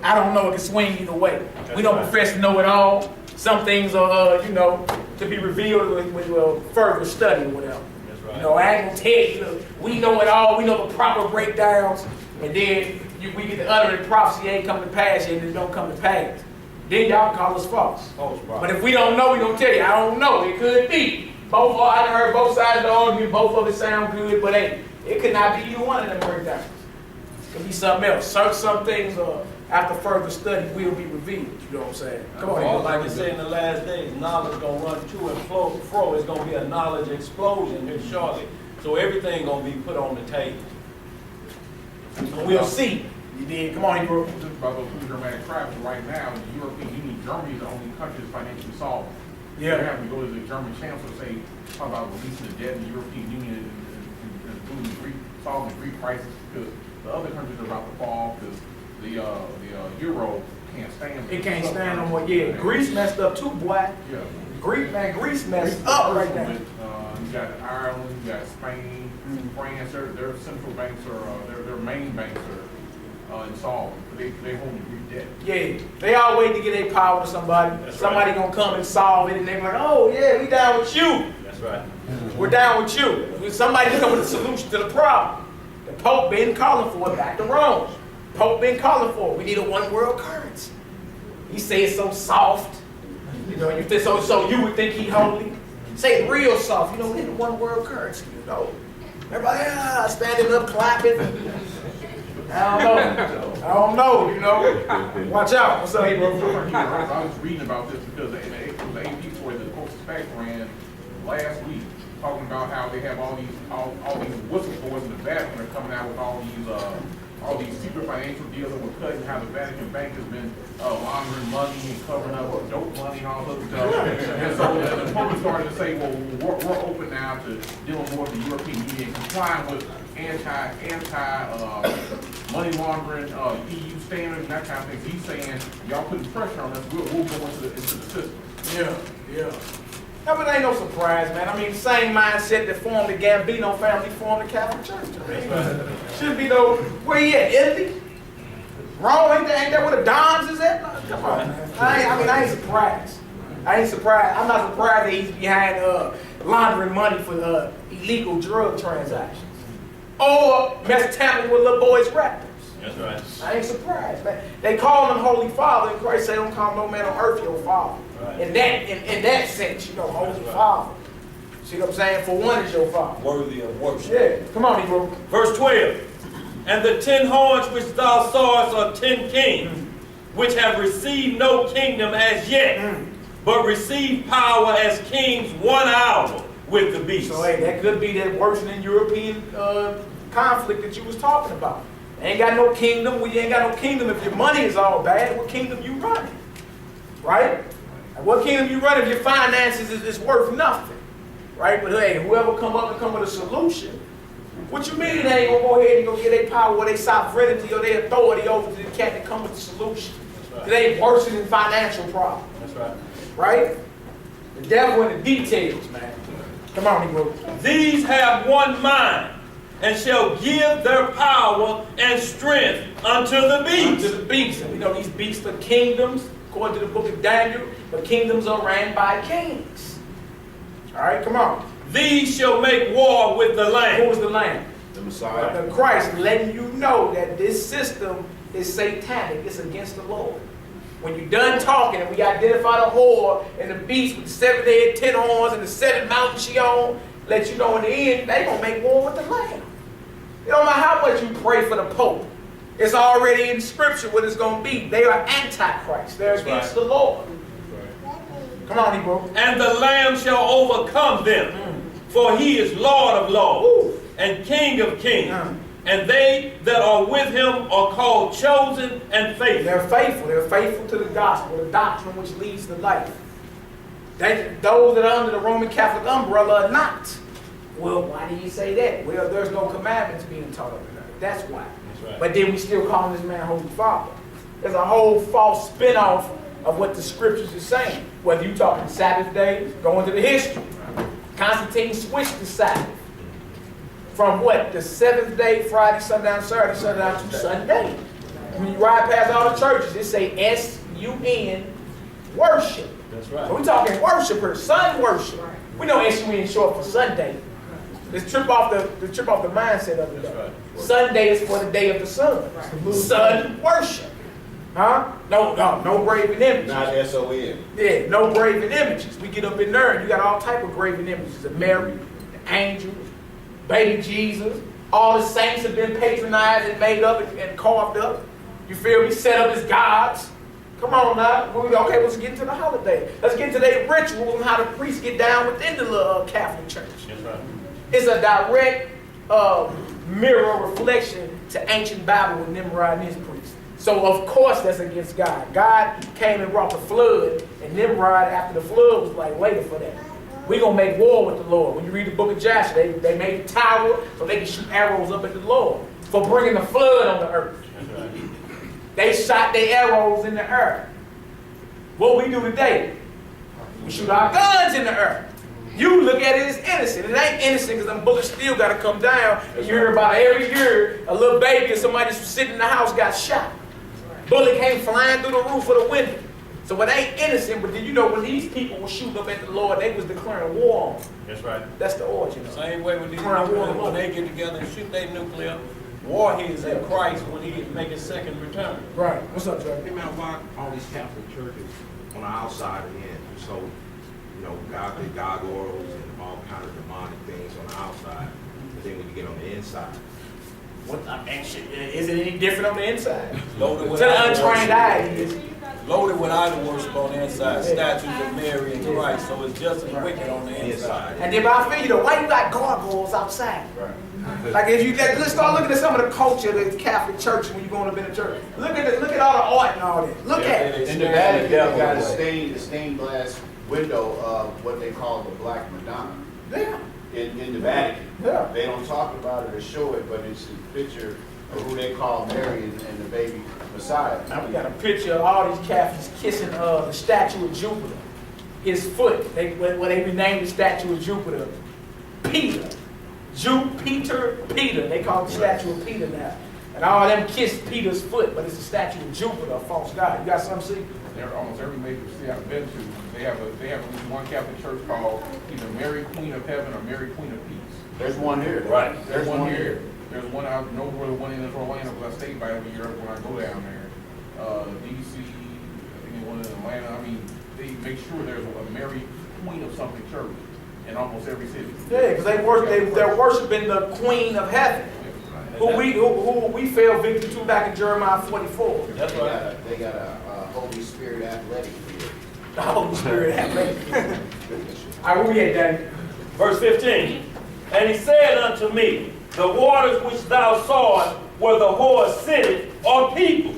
I don't know, it can swing either way. We don't profess to know it all. Some things are, to be revealed with further study or whatever. That's right. You know, I ain't gonna tell you, we know it all, we know the proper breakdowns, and then we get the utterance prophecy ain't come to pass yet, and it don't come to pass. Then y'all call us false. But if we don't know, we don't tell you. I don't know, it could be. I done heard both sides of the argument, both of it sound good, but hey, it could not be either one of them breakdowns. It could be something else. Some things after further study will be revealed. You know what I'm saying? Come on. All like I say in the last days, knowledge gonna run to and fro. It's gonna be a knowledge explosion here shortly. So everything gonna be put on the table. We'll see. You did. Come on, Hebrew. Just about those 2 Germanic tribes right now, the European Union, Germany is the only country that's financially solvent. Yeah. They're having to go to the German chancellor and say, talk about releasing the debt in the European Union and solving the Greek crisis because the other countries are about to fall because the euro can't stand it. It can't stand no more. Yeah, Greece messed up too, boy. Yeah. Greece messed up right now. You got Ireland, you got Spain, France. Their central banks are their main banks installed, they hold the Greek debt. Yeah, they all wait to get their power to somebody. That's Somebody right. gonna come and solve it, and they be like, oh yeah, we down with you. That's right. We're down with you. Somebody's coming with a solution to the problem. The Pope been calling for it back to Rome. Pope been calling for it. We need a one world currency. He say it's so soft. You know, you think so you would think he holy. Say it real soft. You know, we need a one world currency. You know, everybody standing up, clapping. I don't know. You know, watch out. What's up, bro? I was reading about this because it was the AP story that BottlesFeb ran last week, talking about how they have all these whistleblowers in the Vatican are coming out with all these secret financial deals that were cut, and how the Vatican Bank has been laundering money and covering up dope money and all this stuff. And so the Pope started to say, well, we're open now to dealing more with the European Union, complying with anti money laundering, EU standards, and that kind of thing. He's saying, y'all putting pressure on us, we'll go into the system. Yeah. No, but it ain't no surprise, man. I mean, the same mindset that formed the Gambino family formed the Catholic Church. I mean, shouldn't be no, where you at, Italy? Rome, ain't that where the Dons is at? Come on, man. I ain't surprised. I'm not surprised that he's behind laundering money for illegal drug transactions. Or tampering with little boys' rappers. That's right. I ain't surprised, man. They call him Holy Father, and Christ say, don't call no man on earth your father. Right. In that sense, you know, Holy Father. See what I'm saying? For one is your father. Worthy of worship. Yeah, come on, Hebrew. Verse 12. And the 10 horns which thou sawest are 10 kings, which have received no kingdom as yet, but receive power as kings 1 hour with the beast. So, hey, that could be that worsening European conflict that you was talking about. They ain't got no kingdom. We ain't got no kingdom if your money is all bad. What kingdom you running? Right? And what kingdom you running if your finances is worth nothing? Right? But hey, whoever come with a solution, what you mean they ain't gonna go ahead and go get their power or their sovereignty or their authority over to the cat that come with a solution? Right. They ain't worsening financial problems. That's right. Right? The devil in the details, man. Come on, Hebrew. These have one mind, and shall give their power and strength unto the beast. Unto the beast. And we know these beasts are kingdoms, according to the book of Daniel, but kingdoms are ran by kings. All right, come on. These shall make war with the Who Lamb. was the Lamb? The Messiah. The Christ, letting you know that this system is satanic. It's against the Lord. When you're done talking and we identify the whore and the beast with the 7 head, 10 horns, and the 7 mountains she on, let you know in the end, they going to make war with the Lamb. It don't matter how much you pray for the Pope. It's already in Scripture what it's going to be. They are antichrist. They're against the Lord. Come on, Hebrew. And the Lamb shall overcome them, for he is Lord of lords and King of kings. And they that are with him are called chosen and faithful. They're faithful. They're faithful to the gospel, the doctrine which leads to life. Those that are under the Roman Catholic umbrella are not. Well, why do you say that? Well, there's no commandments being taught over there. That's why. That's right. But then we still call this man Holy Father. There's a whole false spin-off of what the scriptures are saying. Whether you're talking Sabbath days, going to the history. Constantine switched the Sabbath. From what? The 7th day, Friday, sundown, Saturday, sundown to Sunday. When you ride past all the churches, it say S-U-N, worship. That's right. So we're talking worshipers, sun worship. We know S-U-N short for Sunday. Let's trip off the mindset of it. That's right. Sunday is for the day of the sun. Sun worship. Huh? No graven images. Not S-O-N. Yeah, no graven images. We get up in there and you got all type of graven images of Mary, the angels, baby Jesus. All the saints have been patronized and made up and carved up. You feel me? Set up as gods. Come on now. Okay, let's get into the holiday. Let's get into their rituals and how the priests get down within the little Catholic Church. That's right. It's a direct mirror reflection to ancient Babel with Nimrod and his priests. So of course that's against God. God came and brought the flood, and Nimrod after the flood was like, later for that. We're going to make war with the Lord. When you read the book of Joshua, they made a tower so they could shoot arrows up at the Lord for bringing the flood on the earth. That's right. They shot their arrows in the earth. What we do today, we shoot our guns in the earth. You look at it as innocent. It ain't innocent because them bullets still got to come down. And you hear about every year a little baby or somebody that's sitting in the house got shot. Bullet came flying through the roof of the window. So it ain't innocent, but did you know when these people were shooting up at the Lord, they was declaring war on them. That's right. That's the origin of it. Same way with these Declaring war on nuclear, the when Lord. they get together and shoot their nuclear warheads in Christ when he make his second return. Right. What's up, Joe? Hey man, why all these Catholic churches on the outside again? So, you know, got the gargoyles and all kind of demonic things on the outside, but then when you get on the inside, What, I mean, shit, is it any different on the inside? Loaded To with the idol untrained worship. eye, it is. Loaded with idol worship on the inside, statues of Mary and Christ, so it's just as wicked on the inside. And then, but I feel you though, why you got gargoyles outside? Right. Like if you let's start looking at some of the culture of the Catholic Church when you go up in the church. Look at all the art and all that. Look at it. In the Vatican, they got a stained glass window of what they call the Black Madonna. Yeah. In the Vatican. Yeah. They don't talk about it or show it, but it's a picture of who they call Mary and the baby Messiah. Now we got a picture of all these Catholics kissing the statue of Jupiter. His foot. When they renamed the statue of Jupiter, Peter. Peter. They call it the statue of Peter now. And all of them kissed Peter's foot, but it's a statue of Jupiter, a false god. You got something to see? Almost every major city I've been to, they have at least one Catholic church called either Mary Queen of Heaven or Mary Queen of Peace. There's one here. Right. There's one here. There's one out know where the one in Orlando, because I stay by every year when I go down there. DC, I think one in Atlanta. I mean, they make sure there's a Mary Queen of something church in almost every city. Yeah, because they're worshiping the Queen of Heaven, who we fell victim to back in Jeremiah 44. That's right. They got a Holy Spirit athletic field. The Holy Spirit athletic. All right, where we at, Danny? Verse 15. And he said unto me, the waters which thou sawest where the whore sitteth are people,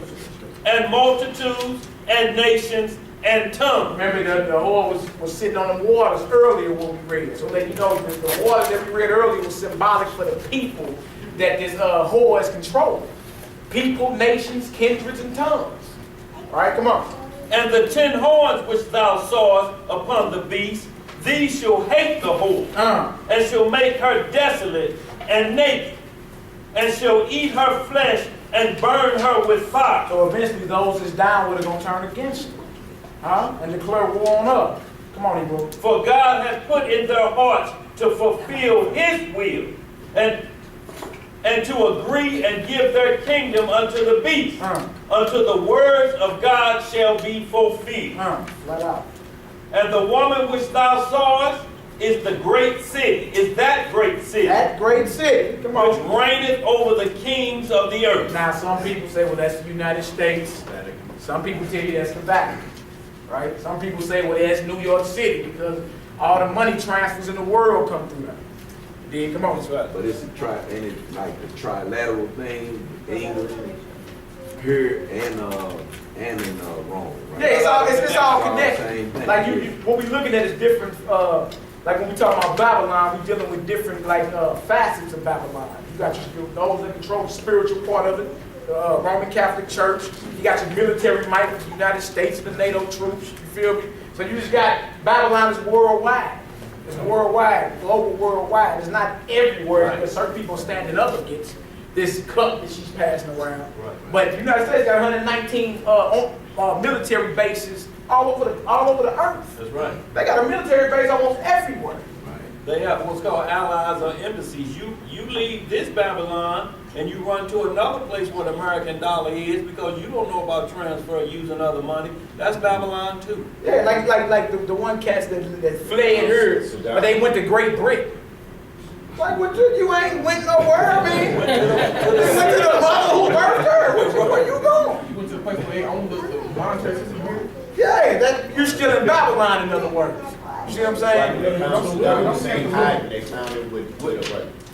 and multitudes, and nations, and tongues. Remember the whore was sitting on the waters earlier when we read. So let you know that the waters that we read earlier was symbolic for the people that this whore is controlling. People, nations, kindreds, and tongues. All right, come on. And the 10 horns which thou sawest upon the beast, these shall hate the whore, and shall make her desolate and naked, and shall eat her flesh and burn her with fire. So eventually those that's down with are going to turn against her. And declare war on her. Come on, Hebrew. For God hath put in their hearts to fulfill his will, and to agree and give their kingdom unto the beast, until the words of God shall be fulfilled. Flat out. And the woman which thou sawest is the great city, is that great city, That great city. Come which on. reigneth over the kings of the earth. Now, some people say, well, that's the United States. Some people tell you that's the Vatican. Right? Some people say, well, that's New York City because all the money transfers in the world come through that. Then come on. but it's a like the trilateral thing, England, here and in Rome. Right? Yeah, it's all Same connected. thing. Like what we looking at is different. Like when we talk about Babylon, we dealing with different facets of Babylon. You got those that control the spiritual part of it, the Roman Catholic Church. You got your military might with the United States, the NATO troops. You feel me? So you just got Babylon is worldwide. It's worldwide, global worldwide. It's not everywhere because certain people are standing up against this cup that she's passing around. Right. But the United States got 119 military bases all over the earth. That's right. They got a military base almost everywhere. They have what's called allies or embassies. You leave this Babylon and you run to another place where the American dollar is because you don't know about transfer using other money. That's Babylon too. Yeah, like the one cats that fled here, but they went to Great Britain. Like, what you ain't went nowhere, I mean. They went to the mother who birthed her. Where you going? You went to the place where they own the monetary system here? Yeah, you're still in Babylon, in other words. You see what I'm saying? They found the same hide. They found it with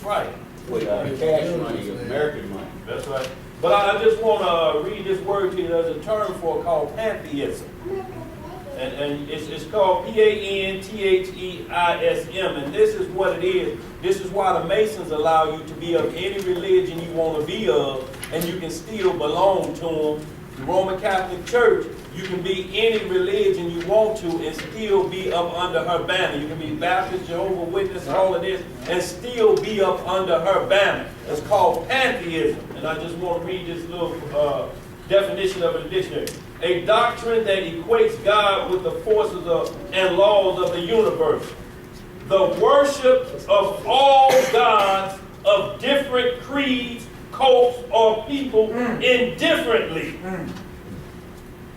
Right. cash money, American money. That's right. But I just want to read this word to you. There's a term for it called pantheism. And it's called Pantheism, and this is what it is. This is why the Masons allow you to be of any religion you want to be of, and you can still belong to them The Roman Catholic Church, you can be any religion you want to and still be up under her banner. You can be Baptist, Jehovah's Witness, all of this, and still be up under her banner. It's called pantheism. And I just want to read this little definition of a dictionary. A doctrine that equates God with the forces and laws of the universe. The worship of all gods of different creeds, cults, or people indifferently.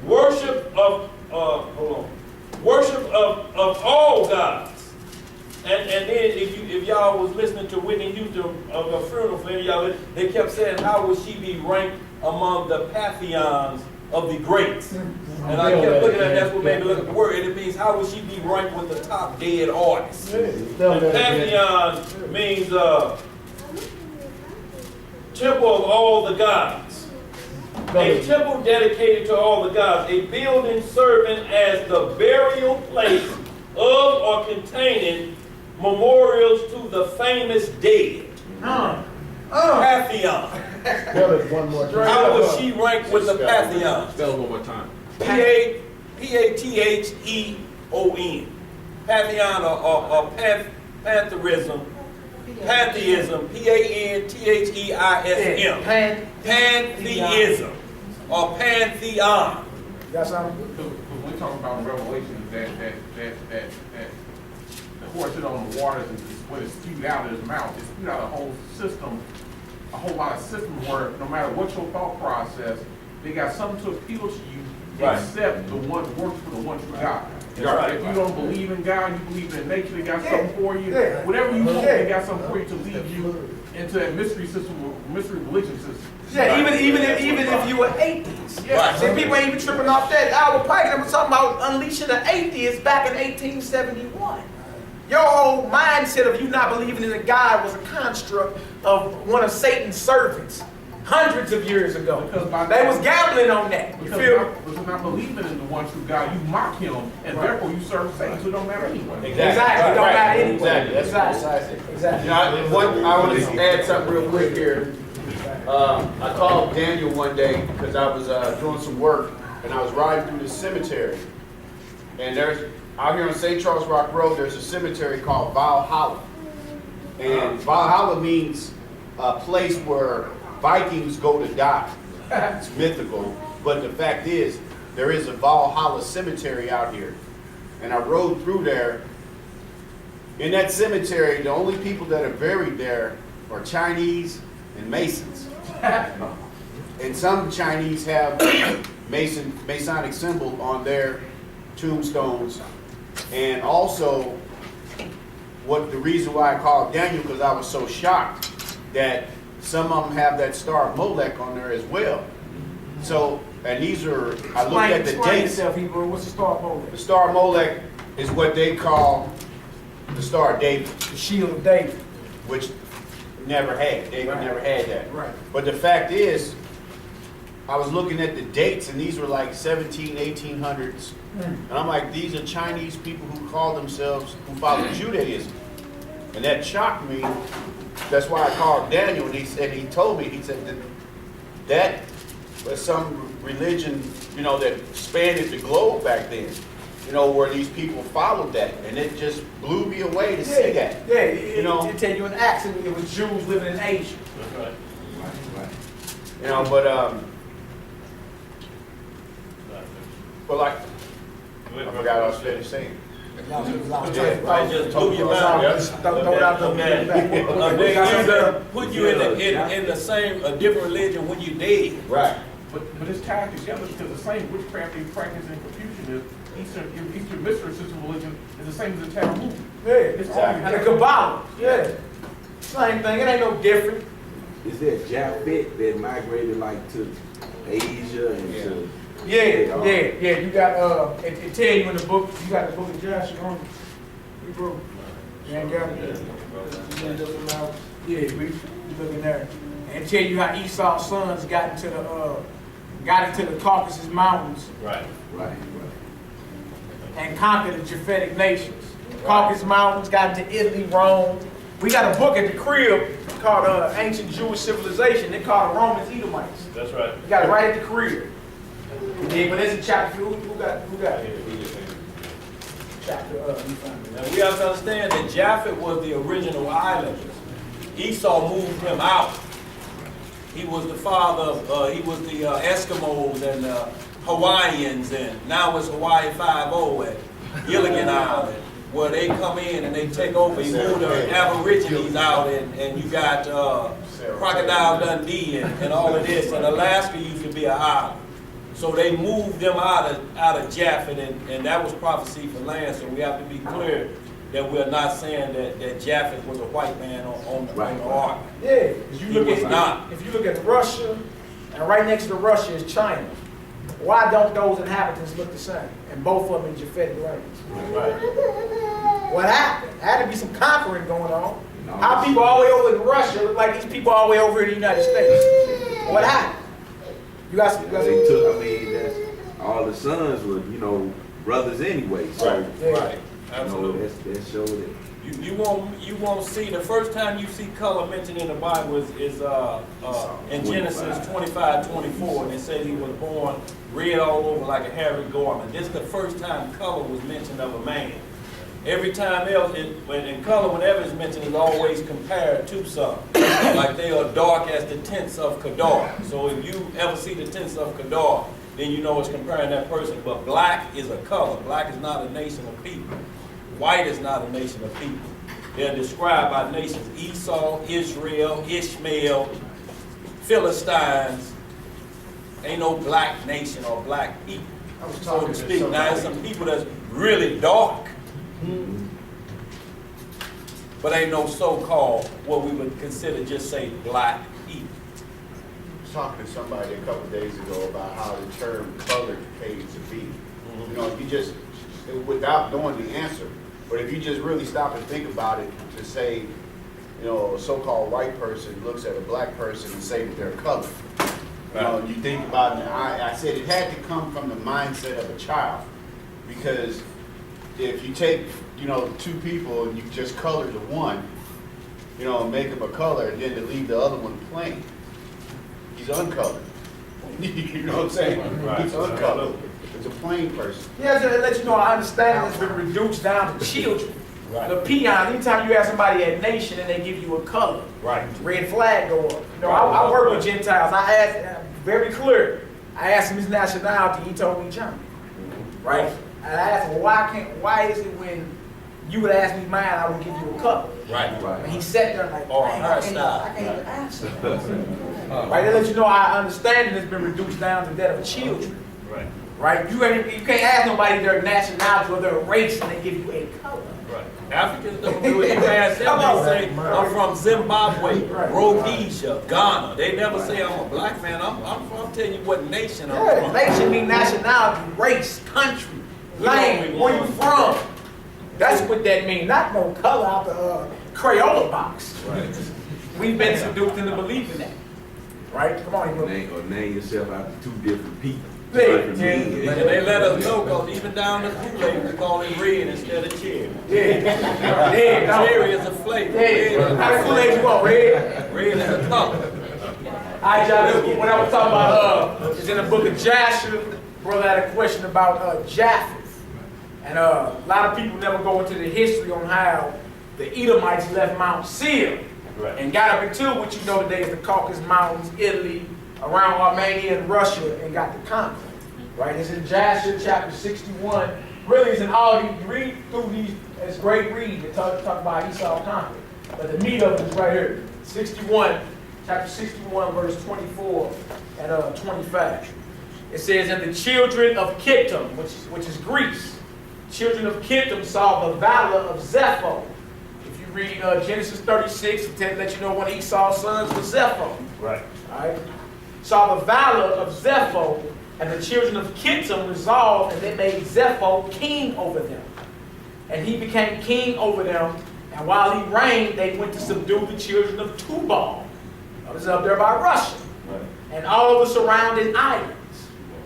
Worship of worship of all gods. And then if y'all was listening to Whitney Houston of a funeral for y'all, they kept saying, how would she be ranked among the pantheons of the greats? And I kept looking at that's what made me look at the word, and it means how would she be ranked with the top dead artists? And pantheon means temple of all the gods. A temple dedicated to all the gods. A building serving as the burial place of or containing memorials to the famous dead. Pantheon. One more time. How was she ranked with the pantheon? Spell it one more time. P-A-T-H-E-O-N. Pantheon or pantheism. Pantheism. P-A-N-T-H-E-I-S-M. Pantheism or pantheon. Got something? When we talk about Revelation, that the horse sit on the waters and what is spewed out of his mouth, it spewed out a whole system, a whole lot of systems where no matter what your thought process, they got something to appeal to you, Right. except the one works for the one true God. Right. If you don't believe in God, you believe in nature, they got something for you. Yeah. Whatever you want, Yeah. they got something for you to lead you into that mystery system, mystery religion system. Yeah, even if you were atheist. Yeah. See, people ain't even tripping off that. Albert Pike was talking about unleashing the atheists back in 1871. Your whole mindset of you not believing in a God was a construct of one of Satan's servants hundreds of years ago. Because by They was gambling on that. You Because feel me? you're not believing in the one true God, you mock him, and therefore you serve Satan, so it don't matter anyway. Exactly. It don't matter anyway. Exactly. That's Exactly. Exactly. You know, I want to add something real quick here. I called Daniel one day because I was doing some work and I was riding through this cemetery. And there's, out here on St. Charles Rock Road, there's a cemetery called Valhalla. And Valhalla means a place where Vikings go to die. It's mythical. But the fact is, there is a Valhalla cemetery out here. And I rode through there. In that cemetery, the only people that are buried there are Chinese and Masons. And some Chinese have Masonic symbol on their tombstones. And also, the reason why I called Daniel, because I was so shocked that some of them have that Star of Molech on there as well. So, and these are, I looked at the Explain dates. yourself, Hebrew. What's the Star of Molech? The Star of Molech is what they call the Star of David, The Shield of David. which never had. David Right. never had that. Right. But the fact is, I was looking at the dates, and these were like 1800s. And I'm like, these are Chinese people who call themselves, who follow Judaism. And that shocked me. That's why I called Daniel, and he told me, he said that was some religion, you know, that spanned the globe back then, you know, where these people followed that. And it just blew me away to see that. Yeah, You know? it tell you in Acts, it was Jews living in Asia. That's right. You know, but like, I forgot what I was saying. I just blew your mind. Throw it out the Put you in the same, a different religion when you're dead. Right. But it's tied together because the same witchcraft they practice in Confucianism, Eastern mysticism religion is the same as the Talmud. Yeah, It's all and the Kabbalah. Yeah. Same thing. It ain't no different. Is that Japhet that migrated like to Asia and to Yeah. You got it tell you in the book. You got the book of Joshua on you, bro. You ain't got it. Yeah, we looking there, and it tell you how Esau's sons got into the Caucasus Mountains Right. and conquered the Japhetic nations. Caucasus Mountains got into Italy, Rome. We got a book at the crib called Ancient Jewish Civilization. They call it Romans Edomites. That's right. You got it right at the crib. Yeah, but there's a chapter. Who got it? Chapter, you find it. Now we have to understand that Japheth was the original islander. Esau moved him out. He was the father of, he was the Eskimos and Hawaiians, and now it's Hawaii 5-0 at Gilligan Island, where they come in and they take over. He moved the Aborigines out, and you got Crocodile Dundee and all of this, and Alaska used to be an island. So they moved them out of Japheth, and that was prophecy for land. So we have to be clear that we're not saying that Japheth was a white man on the ark. Yeah, because you look He was at not. if you look at Russia, and right next to Russia is China. Why don't those inhabitants look the same? And both of them in Japhetic language. Right. What happened? There had to be some conquering going on. How people all the way over in Russia look like these people all the way over in the United States? What happened? You guys, They took, I mean, that's, all the sons were, brothers anyway. So, Right. Absolutely. that showed it. You won't see, the first time you see color mentioned in the Bible is in Genesis 25:24, and it says he was born red all over like a hairy garment. This is the first time color was mentioned of a man. Every time else, in color, whenever it's mentioned, it's always compared to something. Like they are dark as the tents of Kedar. So if you ever see the tents of Kedar, then you know it's comparing that person. But black is a color. Black is not a nation of people. White is not a nation of people. They're described by nations: Esau, Israel, Ishmael, Philistines. Ain't no black nation or black people, so to speak. Now, there's some people that's really dark, but ain't no so-called what we would consider just say black people. I was talking to somebody a couple days ago about how the term colored came to be. You just, without knowing the answer, but if you just really stop and think about it, to say, a so-called white person looks at a black person and say that they're colored. You think about it, I said it had to come from the mindset of a child, because if you take, two people and you just color the one, make him a color, and then to leave the other one plain, he's uncolored. You know what I'm saying? Right. He's uncolored. It's a plain person. Yeah, to let you know, I understand it's been reduced down to children. Right. The peon, anytime you ask somebody a nation and they give you a color, Right. red flag go up. I work with Gentiles. I asked, very clear, I asked him his nationality, he told me German. Right? And I asked him, why is it when you would ask me mine, I would give you a color? Right. And he sat there like, Or "Dang, her I can't style." even answer. Right, to let you know, our understanding has been reduced down to that of children. Right. Right? You can't ask nobody their nationality or their race and they give you a color. Right. Africans don't do it. You ask them, they say, I'm from Zimbabwe, Rhodesia, Ghana. They never say I'm a black man. I'm telling you what nation I'm Yeah, from. nation mean nationality, race, country, language, where you from. That's what that means. Not no color out the Crayola box. Right. We've been seduced into believing that. Right? Come on, bro. Name yourself after two different people. Yeah, Different yeah. meanings. And they let us know, because even down the Kool-Aid, we call it red instead of cherry. Yeah. Yeah, Cherry is a flavor. yeah. How much Kool-Aid you want, red? Red is a color. All right, y'all, what I was talking about is in the book of Jasher. Brother had a question about Japheth. And a lot of people never go into the history on how the Edomites left Mount Seir and got up into what you know today is the Caucasus Mountains, Italy, around Armenia and Russia, and got the conquer. Right? It's in Jasher chapter 61. Really, it's in all these, you read through these, it's great read to talk about Esau conquer. But the meat of it is right here. 61, chapter 61, verse 24 and 25. It says, and the children of Kittim, which is Greece, children of Kittim saw the valor of Zepho. If you read Genesis 36, it let you know one of Esau's sons was Zepho. Right. All right. Saw the valor of Zepho, and the children of Kittim resolved, and they made Zepho king over them. And he became king over them, and while he reigned, they went to subdue the children of Tubal. That was up there by Russia. Right. And all of the surrounding islands.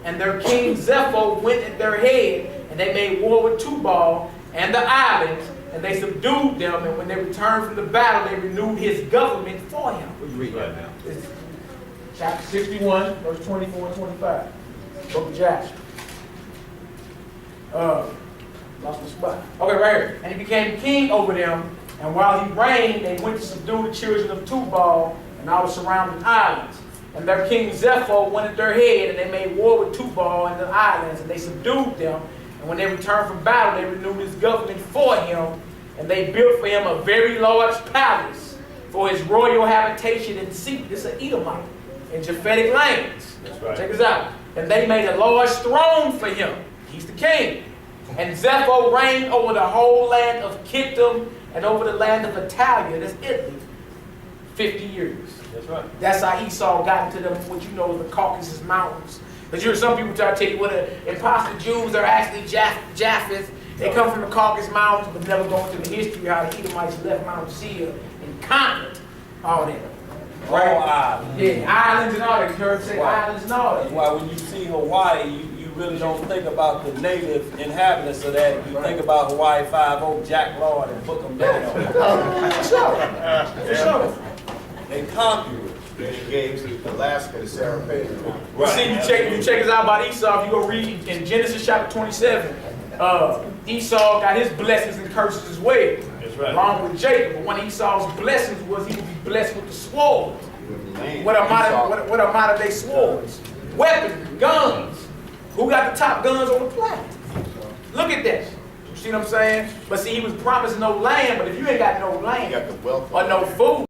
And their king Zepho went at their head, and they made war with Tubal and the islands, and they subdued them, and when they returned from the battle, they renewed his government for him. What you read right now? It's chapter 61, verse 24 and 25. Book of Jasher. Lost my spot. Okay, right here. And he became king over them, and while he reigned, they went to subdue the children of Tubal and all the surrounding islands. And their king Zepho went at their head, and they made war with Tubal and the islands, and they subdued them. And when they returned from battle, they renewed his government for him, and they built for him a very large palace for his royal habitation and seat. This is an Edomite in Japhetic lands. That's right. Check this out. And they made a large throne for him. He's the king. And Zepho reigned over the whole land of Kittim and over the land of Italia, that's Italy, 50 years. That's right. That's how Esau got into them, what you know as the Caucasus Mountains. Because you hear some people try to tell you what the imposter Jews are actually Japheth. They come from the Caucasus Mountains, but never go into the history how the Edomites left Mount Seir and conquered all that. All islands. Yeah, islands and all that. You heard say islands and all That's that. why when you see Hawaii, you really don't think about the native inhabitants of that. You think about Hawaii 5-0, Jack Lord, and book them down. For sure. They conquered. Then he gave Alaska to Sarah Palin. Well, see, you check us out about Esau. If you go read in Genesis chapter 27, Esau got his blessings and curses as well. That's right. Along with Jacob. But one of Esau's blessings was he would be blessed with the sword. What amount of they swords? Weapons, guns. Who got the top guns on the planet? Look at that. You see what I'm saying? But see, he was promised no land, but if you ain't got no land You got the wealth. or no food,